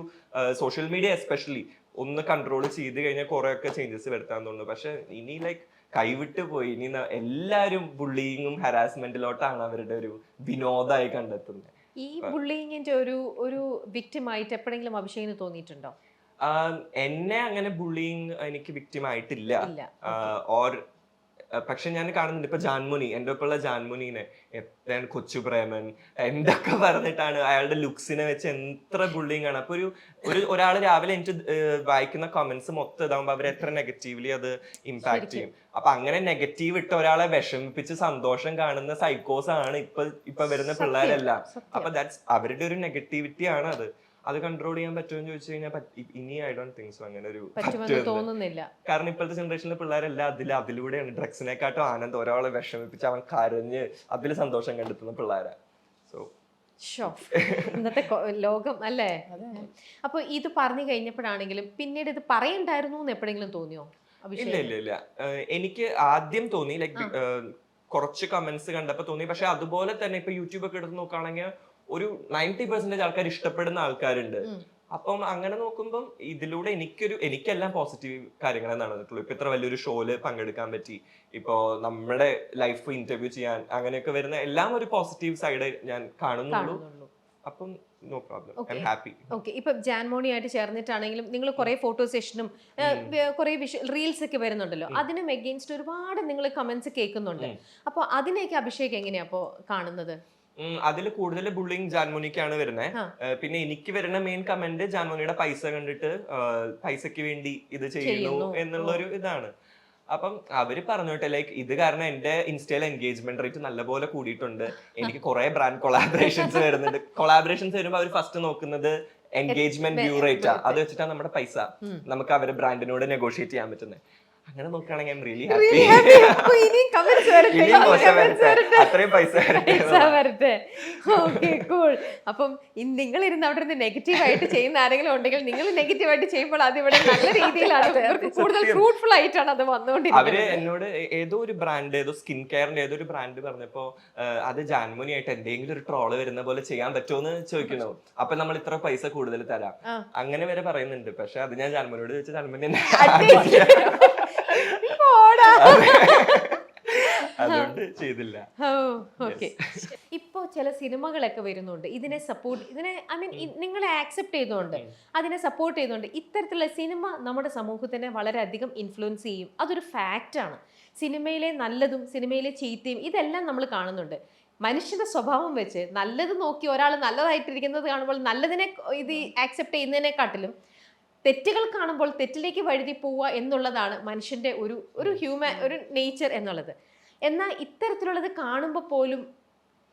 സോഷ്യൽ മീഡിയ എസ്പെഷ്യലി ഒന്ന് കൺട്രോൾ ചെയ്ത് കഴിഞ്ഞാൽ കുറെ ഒക്കെ ചേഞ്ചസ് വരുത്താൻ തോന്നുന്നു. പക്ഷെ ഇനി ലൈക്ക് കൈവിട്ട് പോയി. ഇനി എല്ലാരും ബുള്ളിങ്ങും ഹരാസ്മെന്റിലോട്ടാണ് അവരുടെ ഒരു വിനോദമായി കണ്ടെത്തുന്നത്. ഈ ബുള്ളിങ്ങിന്റെ ഒരു വിക്ടിം ആയിട്ട് എപ്പോഴെങ്കിലും അഭിഷേകിന് തോന്നിയിട്ടുണ്ടോ? എന്നെ അങ്ങനെ ബുള്ളിങ് എനിക്ക് വിക്ടിം ആയിട്ടില്ല. ഓർ പക്ഷെ ഞാൻ കാണുന്നുണ്ട് ഇപ്പൊ ജാൻമുനി, എന്റെ ഒപ്പമുള്ള ജാൻമുനീനെ എത്രയാണ് കൊച്ചു പ്രേമൻ എന്തൊക്കെ പറഞ്ഞിട്ടാണ് അയാളുടെ ലുക്സിനെ വെച്ച് എത്ര ബുള്ളിങ് ആണ്. അപ്പൊ ഒരാൾ രാവിലെ എനിക്ക് വായിക്കുന്ന കമന്റ്സ് മൊത്തം ഇതാകുമ്പോ അവർ എത്ര നെഗറ്റീവ്ലി അത് ഇമ്പാക്ട് ചെയ്യും. അപ്പൊ അങ്ങനെ നെഗറ്റീവ് ഇട്ട് ഒരാളെ വിഷമിപ്പിച്ച് സന്തോഷം കാണുന്ന സൈക്കോസ് ആണ് ഇപ്പൊ വരുന്ന പിള്ളേരെല്ലാം. അപ്പൊ ദാറ്റ്സ് അവരുടെ ഒരു നെഗറ്റിവിറ്റി ആണ് അത്. അത് കൺട്രോൾ ചെയ്യാൻ പറ്റുമെന്ന് ചോദിച്ചു കഴിഞ്ഞാൽ ഇനി ഐ ഡോണ്ട് തിങ്ക് സോ അങ്ങനെ ഒരു തോന്നുന്നില്ല. കാരണം ഇപ്പോഴത്തെ ജനറേഷനിലെ പിള്ളേരെല്ലാം അതിലൂടെയാണ് ഡ്രഗ്സിനെക്കാട്ടും ആനന്ദം. ഒരാളെ വിഷമിപ്പിച്ച് അവൻ കരഞ്ഞ് അതിൽ സന്തോഷം കണ്ടെത്തുന്ന പിള്ളേരാ. സോ ഇന്നത്തെ ലോകം അല്ലേ. അപ്പൊ ഇത് പറഞ്ഞു കഴിഞ്ഞപ്പോഴാണെങ്കിലും പിന്നീട് ഇത് പറയണ്ടായിരുന്നു എന്ന് എപ്പോഴെങ്കിലും തോന്നിയോ? ഇല്ല എനിക്ക് ആദ്യം തോന്നി ലൈക്ക് കുറച്ച് കമന്റ്സ് കണ്ടപ്പോ തോന്നി. പക്ഷെ അതുപോലെ തന്നെ ഇപ്പൊ യൂട്യൂബ് ഒക്കെ എടുത്ത് നോക്കുകയാണെങ്കിൽ ഒരു 90% ആൾക്കാർ ഇഷ്ടപ്പെടുന്ന ആൾക്കാരുണ്ട്. അപ്പം അങ്ങനെ നോക്കുമ്പോൾ ഇതിലൂടെ എനിക്കെല്ലാം പോസിറ്റീവ് കാര്യങ്ങളെ നടന്നിട്ടുള്ളൂ. ഇപ്പൊ ഇത്ര വലിയൊരു ഷോയില് പങ്കെടുക്കാൻ പറ്റി, ഇപ്പോ നമ്മുടെ ലൈഫ് ഇന്റർവ്യൂ ചെയ്യാൻ, അങ്ങനെയൊക്കെ വരുന്ന എല്ലാം ഒരു പോസിറ്റീവ് സൈഡ് ഞാൻ കാണുന്നുള്ളൂ. അപ്പം no problem, I am happy. Okay, ഇപ്പൊ ജാൻമോണി ആയിട്ട് ചേർന്നിട്ടാണെങ്കിലും നിങ്ങൾ കുറെ ഫോട്ടോ സെഷനും കുറെ റീൽസ് ഒക്കെ വരുന്നുണ്ടല്ലോ, അതിനും എഗെയിൻസ്റ്റ് ഒരുപാട് നിങ്ങൾ കമന്റ്സ് കേൾക്കുന്നുണ്ട്. അപ്പൊ അതിനെയൊക്കെ അഭിഷേക് എങ്ങനെയാ അപ്പോ കാണുന്നത്? അതിൽ കൂടുതൽ ബുള്ളിങ് ജാൻമോനിക്കാണ് വരുന്നത്. പിന്നെ എനിക്ക് വരുന്ന മെയിൻ കമന്റ് ജാൻമോനിയുടെ പൈസ കണ്ടിട്ട് പൈസക്ക് വേണ്ടി ഇത് ചെയ്യുന്നു എന്നുള്ളൊരു ഇതാണ്. അപ്പം അവര് പറഞ്ഞോട്ടെ, ലൈക്ക് ഇത് കാരണം എന്റെ ഇൻസ്റ്റയിലെ എൻഗേജ്മെന്റ് റേറ്റ് നല്ലപോലെ കൂടിയിട്ടുണ്ട്. എനിക്ക് കുറെ ബ്രാൻഡ് കൊളാബറേഷൻസ് വരുന്നുണ്ട്. കൊളാബറേഷൻസ് വരുമ്പോൾ അവർ ഫസ്റ്റ് നോക്കുന്നത് എൻഗേജ്മെന്റ് വ്യൂ റേറ്റാ. അത് വെച്ചിട്ടാണ് നമ്മുടെ പൈസ നമുക്ക് അവരുടെ ബ്രാൻഡിനോട് നെഗോഷിയേറ്റ് ചെയ്യാൻ പറ്റുന്നത്. അങ്ങനെ നോക്കുകയാണെങ്കിൽ ഐ എം റിയലി വരട്ടെ. Okay, cool. അപ്പം നിങ്ങൾ ഇരുന്ന് അവിടെ നിന്ന് നെഗറ്റീവ് ആയിട്ട് ചെയ്യുന്ന ആരെങ്കിലും ഉണ്ടെങ്കിൽ നിങ്ങൾ നെഗറ്റീവ് ആയിട്ട് ചെയ്യുമ്പോൾ അത് ഇവിടെ നല്ല രീതിയിലാണ് കൂടുതൽ ഫ്രൂട്ട്ഫുൾ ആയിട്ടാണ് അത് വന്നുകൊണ്ടിരിക്കുന്നത്. അവര് എന്നോട് ഏതോ ഒരു ബ്രാൻഡ്, ഏതോ സ്കിൻ കെയറിന്റെ ഏതോ ഒരു ബ്രാൻഡ് പറഞ്ഞപ്പോ അത് ജാൻമുനി ആയിട്ട് എന്തെങ്കിലും ഒരു ട്രോള് വരുന്ന പോലെ ചെയ്യാൻ പറ്റുമോന്ന് ചോദിക്കണോ. അപ്പൊ നമ്മൾ ഇത്ര പൈസ കൂടുതൽ തരാം അങ്ങനെ വരെ പറയുന്നുണ്ട്. പക്ഷെ അത് ഞാൻ ജാൻമുനിയോട് ചോദിച്ച ജാൻമുനി അതുകൊണ്ട് ചെയ്തില്ല. ഇപ്പോ ചില സിനിമകളൊക്കെ വരുന്നുണ്ട് ഇതിനെ ഐ മീൻ നിങ്ങളെ ആക്സെപ്റ്റ് ചെയ്തുകൊണ്ട് അതിനെ സപ്പോർട്ട് ചെയ്തുകൊണ്ട് ഇത്തരത്തിലുള്ള സിനിമ നമ്മുടെ സമൂഹത്തിനെ വളരെയധികം ഇൻഫ്ലുവൻസ് ചെയ്യും. അതൊരു ഫാക്റ്റാണ്. സിനിമയിലെ നല്ലതും സിനിമയിലെ ചീത്തയും ഇതെല്ലാം നമ്മൾ കാണുന്നുണ്ട്. മനുഷ്യന്റെ സ്വഭാവം വെച്ച് നല്ലത് നോക്കി ഒരാൾ നല്ലതായിട്ടിരിക്കുന്നത് കാണുമ്പോൾ നല്ലതിനെ ഇത് ആക്സെപ്റ്റ് ചെയ്യുന്നതിനെക്കാട്ടിലും തെറ്റുകൾ കാണുമ്പോൾ തെറ്റിലേക്ക് വഴുതി പോവുക എന്നുള്ളതാണ് മനുഷ്യന്റെ ഒരു ഒരു നേച്ചർ എന്നുള്ളത്. എന്നാൽ ഇത്തരത്തിലുള്ളത് കാണുമ്പോൾ പോലും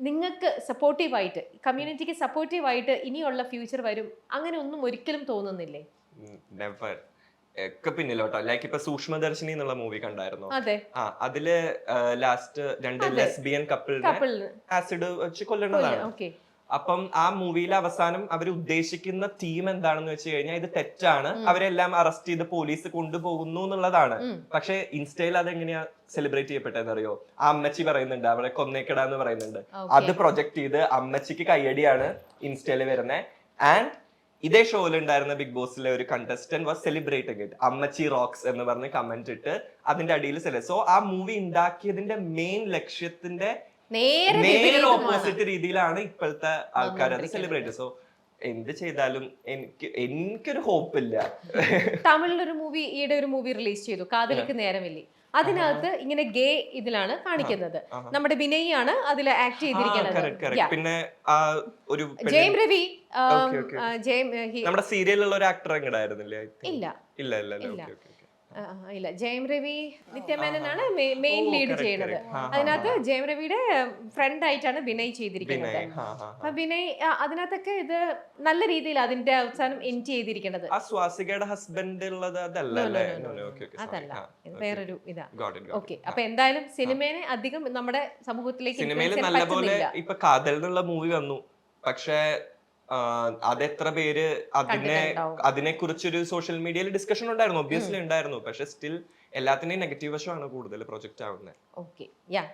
നിങ്ങൾക്ക് സപ്പോർട്ടീവായിട്ട്, കമ്മ്യൂണിറ്റിക്ക് സപ്പോർട്ടീവായിട്ട് ഇനിയുള്ള ഫ്യൂച്ചർ വരും അങ്ങനെ ഒന്നും ഒരിക്കലും തോന്നുന്നില്ലേ? നെവർ. ഒക്കെ പിന്നിലോട്ടോ. ലൈക്ക് ഇപ്പൊ സൂക്ഷ്മദർശിനി എന്നുള്ള മൂവി കണ്ടായിരുന്നു. അതെ. അതില് ലാസ്റ്റ് രണ്ട് ലെസ്ബിയൻ കപ്പിളിനെ ആസിഡ് വെച്ച് കൊല്ലുന്നതാണ്. ഓക്കെ. അപ്പം ആ മൂവിയിലെ അവസാനം അവർ ഉദ്ദേശിക്കുന്ന തീം എന്താണെന്ന് വെച്ച് കഴിഞ്ഞാൽ ഇത് തെറ്റാണ്, അവരെല്ലാം അറസ്റ്റ് ചെയ്ത് പോലീസ് കൊണ്ടുപോകുന്നു എന്നുള്ളതാണ്. പക്ഷെ ഇൻസ്റ്റയിൽ അതെങ്ങനെയാ സെലിബ്രേറ്റ് ചെയ്യപ്പെട്ടതെന്ന് അറിയോ? ആ അമ്മച്ചി പറയുന്നുണ്ട് അവളെ കൊന്നേക്കടാന്ന് പറയുന്നുണ്ട്. അത് പ്രൊജക്ട് ചെയ്ത് അമ്മച്ചിക്ക് കയ്യടിയാണ് ഇൻസ്റ്റയിൽ വരുന്നത്. ആൻഡ് ഇതേ ഷോയിൽ ഉണ്ടായിരുന്ന ബിഗ് ബോസിലെ ഒരു കണ്ടസ്റ്റന്റ് വാസ് സെലിബ്രേറ്റിംഗ് ഇറ്റ്. അമ്മച്ചി റോക്സ് എന്ന് പറഞ്ഞ് കമന്റ് ഇട്ട് അതിന്റെ അടിയിൽ സോ ആ മൂവി ഉണ്ടാക്കിയതിന്റെ മെയിൻ ലക്ഷ്യത്തിന്റെ നേരെ ഓപ്പോസിറ്റ് രീതിയിലാണ് ഇപ്പോഴത്തെ ആൾക്കാർ അത് സെലിബ്രേറ്റ്. സോ എന്ത് ചെയ്താലും എനിക്കൊരു ഹോപ്പ് ഇല്ല. തമിഴിലൊരു മൂവി, ഈയിടെ ഒരു മൂവി റിലീസ് ചെയ്തു, കാതലിക്ക് നേരമില്ല. അതിനകത്ത് ഇങ്ങനെ ഗേ ഇതിലാണ് കാണിക്കുന്നത്. നമ്മുടെ വിനയ് ആണ് അതിൽ ആക്ട് ചെയ്തിരിക്കുന്നത്. പിന്നെ ഒരു ജയം രവി, നമ്മുടെ സീരിയലിലുള്ള ഒരു ആക്ടർ എങ്ങടായിരുന്നില്ലേ? ഇല്ല ഇല്ല ഇല്ല ഇല്ല, ജയം രവി നിത്യമേനനാണ് മെയിൻ ലീഡ് ചെയ്യുന്നത്. അതിനകത്ത് ജയം രവിയുടെ ഫ്രണ്ട് ആയിട്ടാണ് വിനയ് ചെയ്തിരിക്കുന്നത്. അപ്പൊ വിനയ് അതിനകത്തൊക്കെ ഇത് നല്ല രീതിയിൽ അതിന്റെ അവസാനം എൻഡ് ചെയ്തിരിക്കുന്നത്. സ്വാസികയുടെ ഹസ്ബൻഡ് ഉള്ളത് അതല്ല, വേറൊരു ഇതാ. ഓക്കെ. അപ്പൊ എന്തായാലും സിനിമയെ അധികം നമ്മുടെ സമൂഹത്തിലേക്ക് സിനിമയിൽ നല്ലപോലെ ഇപ്പൊ കാതൽ എന്നുള്ള മൂവി വന്നു, പക്ഷെ അതെത്ര പേര് അതിനെ കുറിച്ചൊരു സോഷ്യൽ മീഡിയയിൽ ഡിസ്കഷൻ ഉണ്ടായിരുന്നു, ഒബ്വിയസ്ലി ഉണ്ടായിരുന്നു. പക്ഷെ സ്റ്റിൽ എല്ലാത്തിന്റെയും നെഗറ്റീവ് വശമാണ് കൂടുതൽ പ്രൊജക്ട് ആവുന്നത്. ഓക്കെ.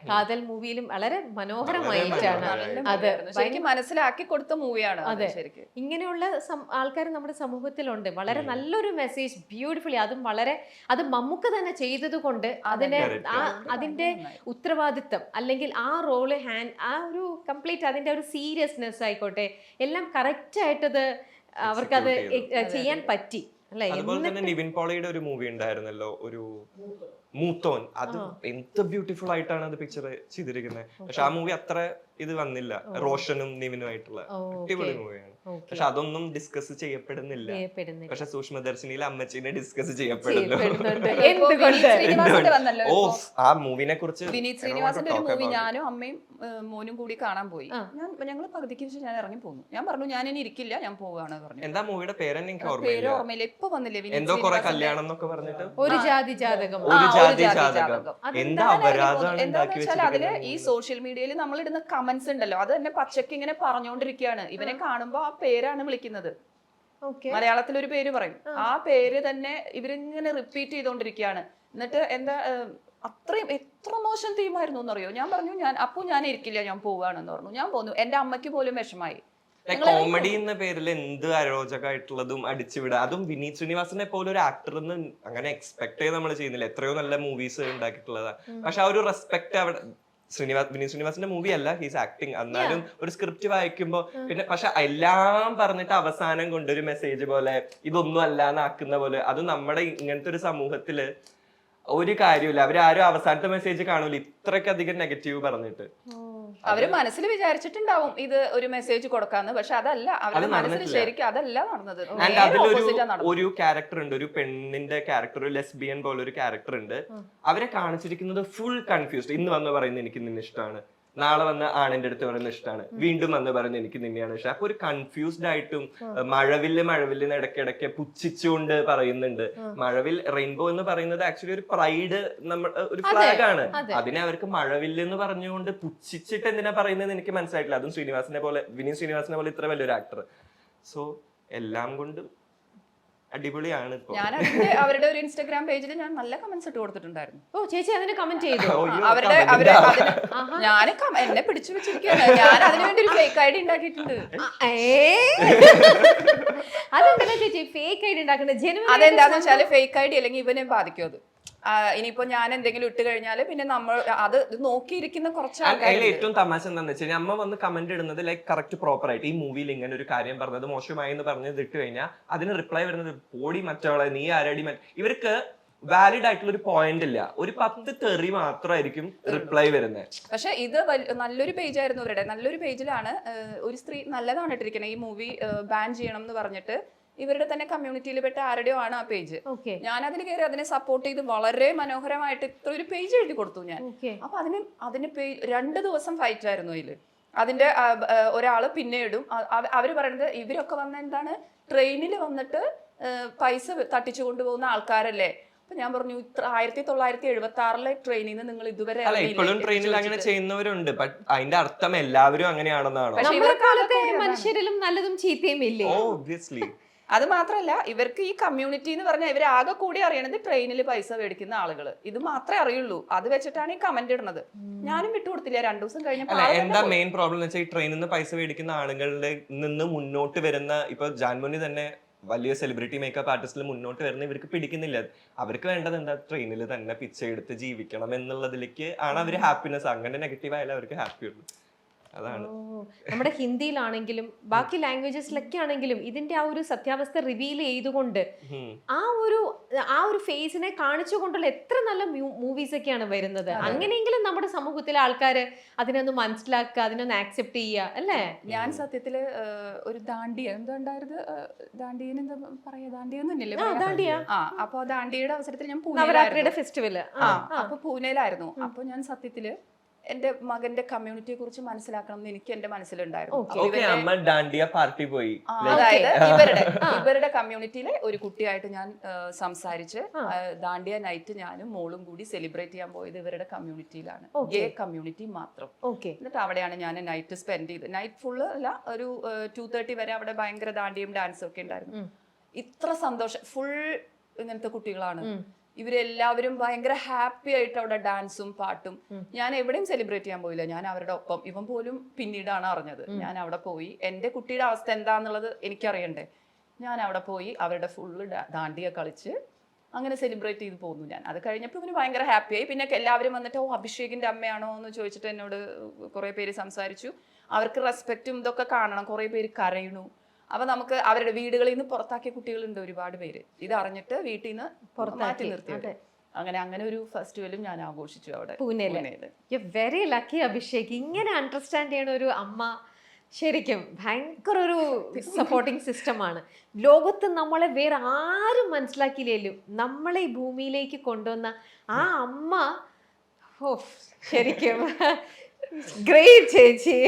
കാതൽ മൂവിയിലും വളരെ മനോഹരമായിട്ടാണ് അത് ശരിക്കും മനസ്സിലാക്കി കൊടുത്ത മൂവിയാണ്. അതെ, ഇങ്ങനെയുള്ള ആൾക്കാർ നമ്മുടെ സമൂഹത്തിലുണ്ട്. വളരെ നല്ലൊരു മെസ്സേജ്, ബ്യൂട്ടിഫുള്ളി, അതും വളരെ അത് മമ്മൂക്ക തന്നെ ചെയ്തത് കൊണ്ട് അതിന്റെ ഉത്തരവാദിത്തം അല്ലെങ്കിൽ ആ റോള് ആ ഒരു കംപ്ലീറ്റ് അതിന്റെ ഒരു സീരിയസ്നെസ് ആയിക്കോട്ടെ എല്ലാം കറക്റ്റ് ആയിട്ടത് അവർക്കത് ചെയ്യാൻ പറ്റി. അതുപോലെ തന്നെ നിവിൻ പോളിയുടെ ഒരു മൂവി ഉണ്ടായിരുന്നല്ലോ, ഒരു മൂത്തോൻ. അത് എന്ത് ബ്യൂട്ടിഫുൾ ആയിട്ടാണ് അത് പിക്ചർ ചെയ്തിരിക്കുന്നത്. പക്ഷെ ആ മൂവി അത്ര ഇത് വന്നില്ല, റോഷനും നിവിനുമായിട്ടുള്ള അടിപൊളി മൂവിയാണ്. പക്ഷെ അതൊന്നും ഡിസ്കസ് ചെയ്യപ്പെടുന്നില്ല. പക്ഷെ സൂക്ഷ്മദർശിനിയിൽ അമ്മച്ചീനെ ഡിസ്കസ് ചെയ്യപ്പെടുന്നു. ഓ, ആ മൂവിനെ കുറിച്ച് വിനീത് ശ്രീനിവാസന്റെ ഒരു മൂവി ഞാനും അമ്മയും മോനും കൂടി കാണാൻ പോയി. ഞങ്ങൾ പകുതിക്ക് വെച്ച് ഞാൻ ഇറങ്ങി പോന്നു. ഞാൻ പറഞ്ഞു ഞാൻ ഇനി ഇരിക്കില്ല, ഞാൻ പോവാണ് പറഞ്ഞു. എന്താ മൂവിയുടെ പേരെന്നെ എനിക്ക് പേര് ഓർമ്മയില്ല. ഇപ്പൊ വന്നില്ലേ എന്തോ കുറെ കല്യാണം എന്നൊക്കെ പറഞ്ഞിട്ട് ഒരു ജാതി ജാതകം. എന്താ അപരാധമാണ് എന്താന്ന് വെച്ചാൽ അതില് ഈ സോഷ്യൽ മീഡിയയിൽ നമ്മൾ ഇടുന്ന കമന്റ്സ് ഉണ്ടല്ലോ, അത് തന്നെ പച്ചക്ക് ഇങ്ങനെ പറഞ്ഞുകൊണ്ടിരിക്കുകയാണ്. ഇവനെ കാണുമ്പോ ആ പേരാണ് വിളിക്കുന്നത്. മലയാളത്തിൽ ഒരു പേര് പറയും, ആ പേര് തന്നെ ഇവരിങ്ങനെ റിപ്പീറ്റ് ചെയ്തോണ്ടിരിക്കുകയാണ്. എന്നിട്ട് എന്താ അത്രയും എത്ര മോശം തീമായിരുന്നു എന്നറിയോ? ഞാൻ പറഞ്ഞു ഞാൻ ഇരിക്കില്ല, ഞാൻ പോവാണെന്ന് പറഞ്ഞു. ഞാൻ പോന്നു. എന്റെ അമ്മയ്ക്ക് പോലും വിഷമായി. കോമഡി എന്ന പേരിൽ എന്ത് അരോചകമായിട്ടുള്ളതും അടിച്ചുവിടുക, അതും വിനീത് ശ്രീനിവാസനെ പോലെ ഒരു ആക്ടർ എന്ന് അങ്ങനെ എക്സ്പെക്ട് ചെയ്ത് നമ്മൾ ചെയ്യുന്നില്ല. എത്രയോ നല്ല മൂവീസ് ഉണ്ടാക്കിയിട്ടുള്ളതാണ്. പക്ഷെ ആ ഒരു റെസ്പെക്ട് അവിടെ വിനീത് ശ്രീനിവാസന്റെ മൂവി അല്ല, ഹീസ് ആക്ടിങ്. എന്നാലും ഒരു സ്ക്രിപ്റ്റ് വായിക്കുമ്പോ പിന്നെ പക്ഷെ എല്ലാം പറഞ്ഞിട്ട് അവസാനം കൊണ്ടൊരു മെസ്സേജ് പോലെ ഇതൊന്നും അല്ലാന്നാക്കുന്ന പോലെ, അത് നമ്മുടെ ഇങ്ങനത്തെ ഒരു സമൂഹത്തില് ഒരു കാര്യമില്ല. അവരാരും അവസാനത്തെ മെസ്സേജ് കാണൂല ഇത്രയ്ക്കധികം നെഗറ്റീവ് പറഞ്ഞിട്ട്. അവര് മനസ്സിൽ വിചാരിച്ചിട്ടുണ്ടാവും ഇത് ഒരു മെസ്സേജ് കൊടുക്കാന്ന്, പക്ഷെ അതല്ല അവരുടെ മനസ്സിൽ ശരിക്കും അതല്ല നടന്നത്. ഒരു ക്യാരക്ടർ ഉണ്ട്, ഒരു പെണ്ണിന്റെ ക്യാരക്ടർ, ഒരു ലെസ്ബിയൻ പോലെ ഒരു ക്യാരക്ടർ ഉണ്ട്. അവരെ കാണിച്ചിരിക്കുന്നത് ഫുൾ കൺഫ്യൂസ്ഡ്. ഇന്ന് വന്ന് പറയുന്നത് എനിക്ക് നിന്നെ ഇഷ്ടമാണ്, നാളെ വന്ന് ആണിന്റെ അടുത്ത് പറയുന്നത് ഇഷ്ടമാണ്, വീണ്ടും വന്ന് പറയുന്നത് എനിക്ക് നിന്നെയാണ് ഇഷ്ടം. അപ്പൊ ഒരു കൺഫ്യൂസ്ഡ് ആയിട്ടും മഴവില്ലിന് ഇടയ്ക്കിടയ്ക്ക് പുച്ഛിച്ചുകൊണ്ട് പറയുന്നുണ്ട്. മഴവിൽ റെയിൻബോ എന്ന് പറയുന്നത് ആക്ച്വലി ഒരു പ്രൈഡ്, നമ്മൾ ഒരു ഫ്ലാഗ് ആണ്. അതിനെ അവർക്ക് മഴവില്ല് എന്ന് പറഞ്ഞുകൊണ്ട് പുച്ഛിച്ചിട്ട് എന്തിനാ പറയുന്നത് എനിക്ക് മനസ്സിലായിട്ടില്ല. അതും വിനീത് ശ്രീനിവാസനെ പോലെ ഇത്ര വലിയൊരു ആക്ടർ. സോ എല്ലാം കൊണ്ടും അടിപൊളിയാണ്. ഞാൻ അവരുടെ ഒരു ഇൻസ്റ്റാഗ്രാം പേജിൽ ഞാൻ നല്ല കമന്റ്സ് ഇട്ട് കൊടുത്തിട്ടുണ്ടായിരുന്നു. ഓ ചേച്ചി അതിന് കമന്റ് ചെയ്തു? ഞാൻ എന്നെ പിടിച്ചു വെച്ചിരിക്കുകയാണ്. ഞാൻ അതിനുവേണ്ടി ഒരു ഫേക്ക് ഐഡി ഉണ്ടാക്കിയിട്ടുണ്ട്. അതെന്താ ചേച്ചി ഫേക്ക് ഐഡി ഉണ്ടാക്കുന്നത്? അതെന്താന്ന് വെച്ചാല് ഫേക്ക് ഐഡി അല്ലെങ്കിൽ ഇവനെ ബാധിക്കും അത്. ഇനിയിപ്പോ ഞാൻ എന്തെങ്കിലും ഇട്ട് കഴിഞ്ഞാല് പിന്നെ നമ്മൾ അത് നോക്കിയിരിക്കുന്ന കുറച്ച് ആൾക്കാർ. ഏറ്റവും തമാശ എന്താണെന്ന് വെച്ച് കഴിഞ്ഞാൽ അമ്മ വന്ന് കമന്റ് ഇടുന്നത് ലൈക്ക് കറക്റ്റ് പ്രോപ്പർ ആയിട്ട്, ഈ മൂവിയിൽ ഇങ്ങനെ ഒരു കാര്യം പറഞ്ഞത് മോശമായി എന്ന് പറഞ്ഞത് ഇട്ട് കഴിഞ്ഞാൽ അതിന് റിപ്ലൈ വരുന്നത് പോടി മറ്റവളെ നീ ആരടി. ഇവർക്ക് വാലിഡ് ആയിട്ടുള്ള ഒരു പോയിന്റ് ഇല്ല, ഒരു 10 തെറി മാത്രമായിരിക്കും റിപ്ലൈ വരുന്നത്. പക്ഷെ ഇത് നല്ലൊരു പേജ് ആയിരുന്നു അവരുടെ. നല്ലൊരു പേജിലാണ് ഒരു സ്ത്രീ നല്ലതാണ് ഇട്ടിരിക്കുന്നത്, ഈ മൂവി ബാൻ ചെയ്യണം എന്ന് പറഞ്ഞിട്ട് ഇവരുടെ തന്നെ കമ്മ്യൂണിറ്റിയിൽ പെട്ട ആരുടെയോ ആണ് ആ പേജ്. ഞാൻ അതിൽ കയറി അതിനെ സപ്പോർട്ട് ചെയ്ത് വളരെ മനോഹരമായിട്ട് ഇത്ര ഒരു പേജ് എഴുതി കൊടുത്തു ഞാൻ. അപ്പൊ അതിന് 2 ദിവസം ഫൈറ്റ് ആയിരുന്നു അതില്. അതിന്റെ ഒരാള് പിന്നെ ഇടും. അവര് പറയുന്നത് ഇവരൊക്കെ വന്ന എന്താണ് ട്രെയിനിൽ വന്നിട്ട് പൈസ തട്ടിച്ചു കൊണ്ടുപോകുന്ന ആൾക്കാരല്ലേ. അപ്പൊ ഞാൻ പറഞ്ഞു, 1976 ട്രെയിനിൽ നിന്ന് നിങ്ങൾ ഇതുവരെ അല്ല ഇപ്പോഴും ട്രെയിനിൽ അങ്ങനെ ചെയ്യുന്നവരുണ്ട്. ബട്ട് അതിന്റെ അർത്ഥം എല്ലാവരും അങ്ങനെയാണെന്നാണോ? നമ്മുടെ കാലത്തെ മനുഷ്യരിലും നല്ലതും ചീത്തയും ഇല്ലേ? ഓബ്വിയസ്ലി. അത് മാത്രല്ല, ഇവർക്ക് ഈ കമ്മ്യൂണിറ്റി എന്ന് പറഞ്ഞാൽ ഇവർ ആകെ കൂടി അറിയണത് ട്രെയിനിൽ പൈസ മേടിക്കുന്ന ആളുകൾ. ഇത് മാത്രമേ അറിയുള്ളൂ. അത് വെച്ചിട്ടാണ് ഈ കമന്റ് ഇടുന്നത്. ഞാനും വിട്ടുകൊടുത്തില്ല. 2 ദിവസം കഴിഞ്ഞപ്പോൾ എന്താ മെയിൻ പ്രോബ്ലം എന്ന് വെച്ചാൽ ഈ ട്രെയിനിൽ നിന്ന് പൈസ മേടിക്കുന്ന ആളുകളുടെ നിന്ന് മുന്നോട്ട് വരുന്ന, ഇപ്പൊ ജാൻമോനി തന്നെ വലിയ സെലിബ്രിറ്റി മേക്കപ്പ് ആർട്ടിസ്റ്റിൽ മുന്നോട്ട് വരുന്ന ഇവർക്ക് പിടിക്കുന്നില്ല. അവർക്ക് വേണ്ടത് എന്താ, ട്രെയിനിൽ തന്നെ പിച്ചെടുത്ത് ജീവിക്കണം എന്നുള്ളതിലേക്ക് ആണ് അവര് ഹാപ്പിനെസ്. അങ്ങനെ നെഗറ്റീവ് ആയാലും അവർക്ക് ഹാപ്പി ഉള്ളൂ. അതാണ് നമ്മുടെ ഹിന്ദിയിലാണെങ്കിലും ബാക്കി ലാംഗ്വേജസിലൊക്കെ ആണെങ്കിലും ഇതിന്റെ ആ ഒരു സത്യാവസ്ഥ റിവീൽ ചെയ്തുകൊണ്ട് ആ ഒരു ഫേസിനെ കാണിച്ചുകൊണ്ടുള്ള എത്ര നല്ല മൂവീസ് ഒക്കെയാണ് വരുന്നത്. അങ്ങനെയെങ്കിലും നമ്മുടെ സമൂഹത്തിലെ ആൾക്കാര് അതിനൊന്ന് മനസ്സിലാക്കുക, അതിനൊന്ന് ആക്സെപ്റ്റ് ചെയ്യുക അല്ലേ? ഞാൻ സത്യത്തില് ഒരു ദാണ്ടിയ എന്താ ഉണ്ടായത്, ദാണ്ടിയന് എന്താ പറയാ, ദാണ്ടിയൊന്നുമില്ലേ? അപ്പൊ ദാണ്ടിയുടെ അവസരത്തിൽ ഞാൻ നവരാത്രിയുടെ ഫെസ്റ്റിവല് അപ്പൊ പൂനെയിലായിരുന്നു. അപ്പൊ ഞാൻ സത്യത്തില് എന്റെ മകന്റെ കമ്മ്യൂണിറ്റിയെ കുറിച്ച് മനസ്സിലാക്കണം എന്ന് എനിക്ക് എന്റെ മനസ്സിലുണ്ടായിരുന്നു. ഡാൻഡിയ പാർട്ടി പോയി. അതായത് ഇവരുടെ കമ്മ്യൂണിറ്റിയിലെ ഒരു കുട്ടിയായിട്ട് ഞാൻ സംസാരിച്ച് ദാണ്ടിയ നൈറ്റ് ഞാനും മോളും കൂടി സെലിബ്രേറ്റ് ചെയ്യാൻ പോയത് ഇവരുടെ കമ്മ്യൂണിറ്റിയിലാണ്. ഗേ കമ്മ്യൂണിറ്റി മാത്രം. എന്നിട്ട് അവിടെയാണ് ഞാൻ നൈറ്റ് സ്പെൻഡ് ചെയ്തത്. നൈറ്റ് ഫുള്ള് അല്ല, ഒരു 2:30 വരെ അവിടെ ഭയങ്കര ദാണ്ടിയും ഡാൻസും ഒക്കെ ഉണ്ടായിരുന്നു. ഇത്ര സന്തോഷം. ഫുൾ ഇങ്ങനത്തെ കുട്ടികളാണ് ഇവരെല്ലാവരും. ഭയങ്കര ഹാപ്പി ആയിട്ട് അവിടെ ഡാൻസും പാട്ടും. ഞാൻ എവിടെയും സെലിബ്രേറ്റ് ചെയ്യാൻ പോയില്ല, ഞാൻ അവരുടെ ഒപ്പം. ഇവൻ പോലും പിന്നീടാണ് അറിഞ്ഞത്. ഞാൻ അവിടെ പോയി എന്റെ കുട്ടിയുടെ അവസ്ഥ എന്താന്നുള്ളത് എനിക്കറിയണ്ടേ. ഞാൻ അവിടെ പോയി അവരുടെ ഫുള്ള് ദാണ്ടിയ കളിച്ച് അങ്ങനെ സെലിബ്രേറ്റ് ചെയ്ത് പോന്നു ഞാൻ. അത് കഴിഞ്ഞപ്പോൾ ഇവന് ഭയങ്കര ഹാപ്പിയായി. പിന്നെ എല്ലാവരും വന്നിട്ട് അഭിഷേകിന്റെ അമ്മയാണോ എന്ന് ചോദിച്ചിട്ട് എന്നോട് കുറെ പേര് സംസാരിച്ചു. അവർക്ക് റെസ്പെക്റ്റും ഇതൊക്കെ കാണണം. കുറെ പേര് കരയണു. അപ്പൊ നമുക്ക് അവരുടെ വീടുകളിൽ നിന്ന് പുറത്താക്കിയ കുട്ടികളുണ്ട് ഒരുപാട് പേര്. ഇത് അറിഞ്ഞിട്ട് വീട്ടിൽ നിന്ന് മാറ്റി നിർത്തിയത്. അങ്ങനെ ഒരു ഫെസ്റ്റിവലും ഞാൻ ആഘോഷിച്ചു അവിടെ പൂനെയില്. Very lucky Abhishek. ഇങ്ങനെ അണ്ടർസ്റ്റാൻഡ് ചെയ്യണ ഒരു അമ്മ ശരിക്കും ഭയങ്കര ഒരു സപ്പോർട്ടിങ് സിസ്റ്റമാണ്. ലോകത്ത് നമ്മളെ വേറെ ആരും മനസ്സിലാക്കിയില്ലേലും നമ്മളെ ഈ ഭൂമിയിലേക്ക് കൊണ്ടുവന്ന ആ അമ്മ ശരിക്കും ഗ്രേറ്റ് ചേച്ചി,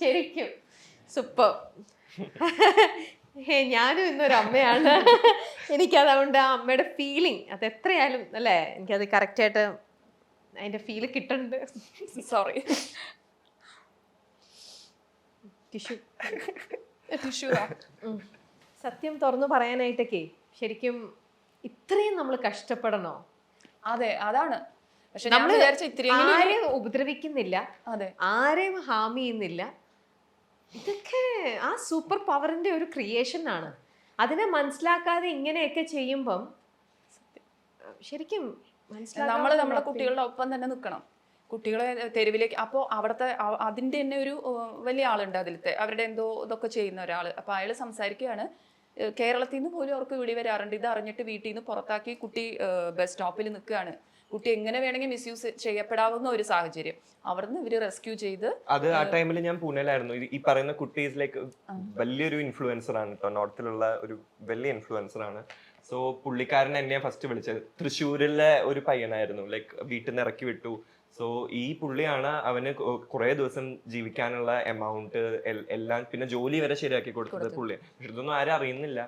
ശരിക്കും സൂപ്പർ. ഞാനും ഇന്നൊരു അമ്മയാണ്. എനിക്കതുകൊണ്ട് ആ അമ്മയുടെ ഫീലിംഗ് അത് എത്രയായാലും അല്ലേ, എനിക്കത് കറക്റ്റായിട്ട് അതിന്റെ ഫീല് കിട്ടുന്നുണ്ട്. Sorry, tissue. സത്യം തുറന്നു പറയാനായിട്ടൊക്കെ ശരിക്കും ഇത്രയും നമ്മൾ കഷ്ടപ്പെടണോ? അതെ, അതാണ്. പക്ഷെ നമ്മൾ ആരെയും ഉപദ്രവിക്കുന്നില്ല, ആരെയും ഹാം ചെയ്യുന്നില്ല. ഇതൊക്കെ ആ സൂപ്പർ പവറിന്റെ ഒരു ക്രിയേഷൻ ആണ്. അതിനെ മനസ്സിലാക്കാതെ ഇങ്ങനെയൊക്കെ ചെയ്യുമ്പം ശരിക്കും നമ്മൾ നമ്മുടെ കുട്ടികളുടെ ഒപ്പം തന്നെ നിൽക്കണം. കുട്ടികളെ തെരുവിലേക്ക്, അപ്പോൾ അവിടുത്തെ അതിൻ്റെ തന്നെ ഒരു വലിയ ആളുണ്ട് അതിലത്തെ, അവരുടെ എന്തോ ഇതൊക്കെ ചെയ്യുന്ന ഒരാൾ. അപ്പോൾ അയാൾ സംസാരിക്കുകയാണ്, കേരളത്തിൽ നിന്ന് പോലും അവർക്ക് വിളി വരാറുണ്ട്. ഇത് അറിഞ്ഞിട്ട് വീട്ടിൽ നിന്ന് പുറത്താക്കി കുട്ടി ബസ് സ്റ്റോപ്പിൽ നിൽക്കുകയാണ്. കുട്ടി എങ്ങനെ വേണമെങ്കിൽ മിസ്യൂസ് ചെയ്യപ്പെടാവുന്ന ഒരു സാഹചര്യം. അവിടുന്ന് ഇവര് റെസ്ക്യൂ ചെയ്ത്. അത് ആ ടൈമിൽ ഞാൻ പൂനെയിലായിരുന്നു. ഈ പറയുന്ന കുട്ടീസ് ലൈക്ക് വലിയൊരു ഇൻഫ്ലുവൻസർ ആണ് കേട്ടോ, നോർത്തിലുള്ള ഒരു വലിയ ഇൻഫ്ലുവൻസർ ആണ്. സോ പുള്ളിക്കാരൻ എന്നെ ഫസ്റ്റ് വിളിച്ചത്. തൃശ്ശൂരിലെ ഒരു പയ്യനായിരുന്നു, ലൈക്ക് വീട്ടിൽ നിന്ന് ഇറക്കി വിട്ടു. സോ ഈ പുള്ളിയാണ് അവന് കുറെ ദിവസം ജീവിക്കാനുള്ള എമൗണ്ട് എല്ലാം, പിന്നെ ജോലി വരെ ശരിയാക്കി കൊടുത്തത് പുള്ളി. പക്ഷെ ഇതൊന്നും ആരും അറിയുന്നില്ല.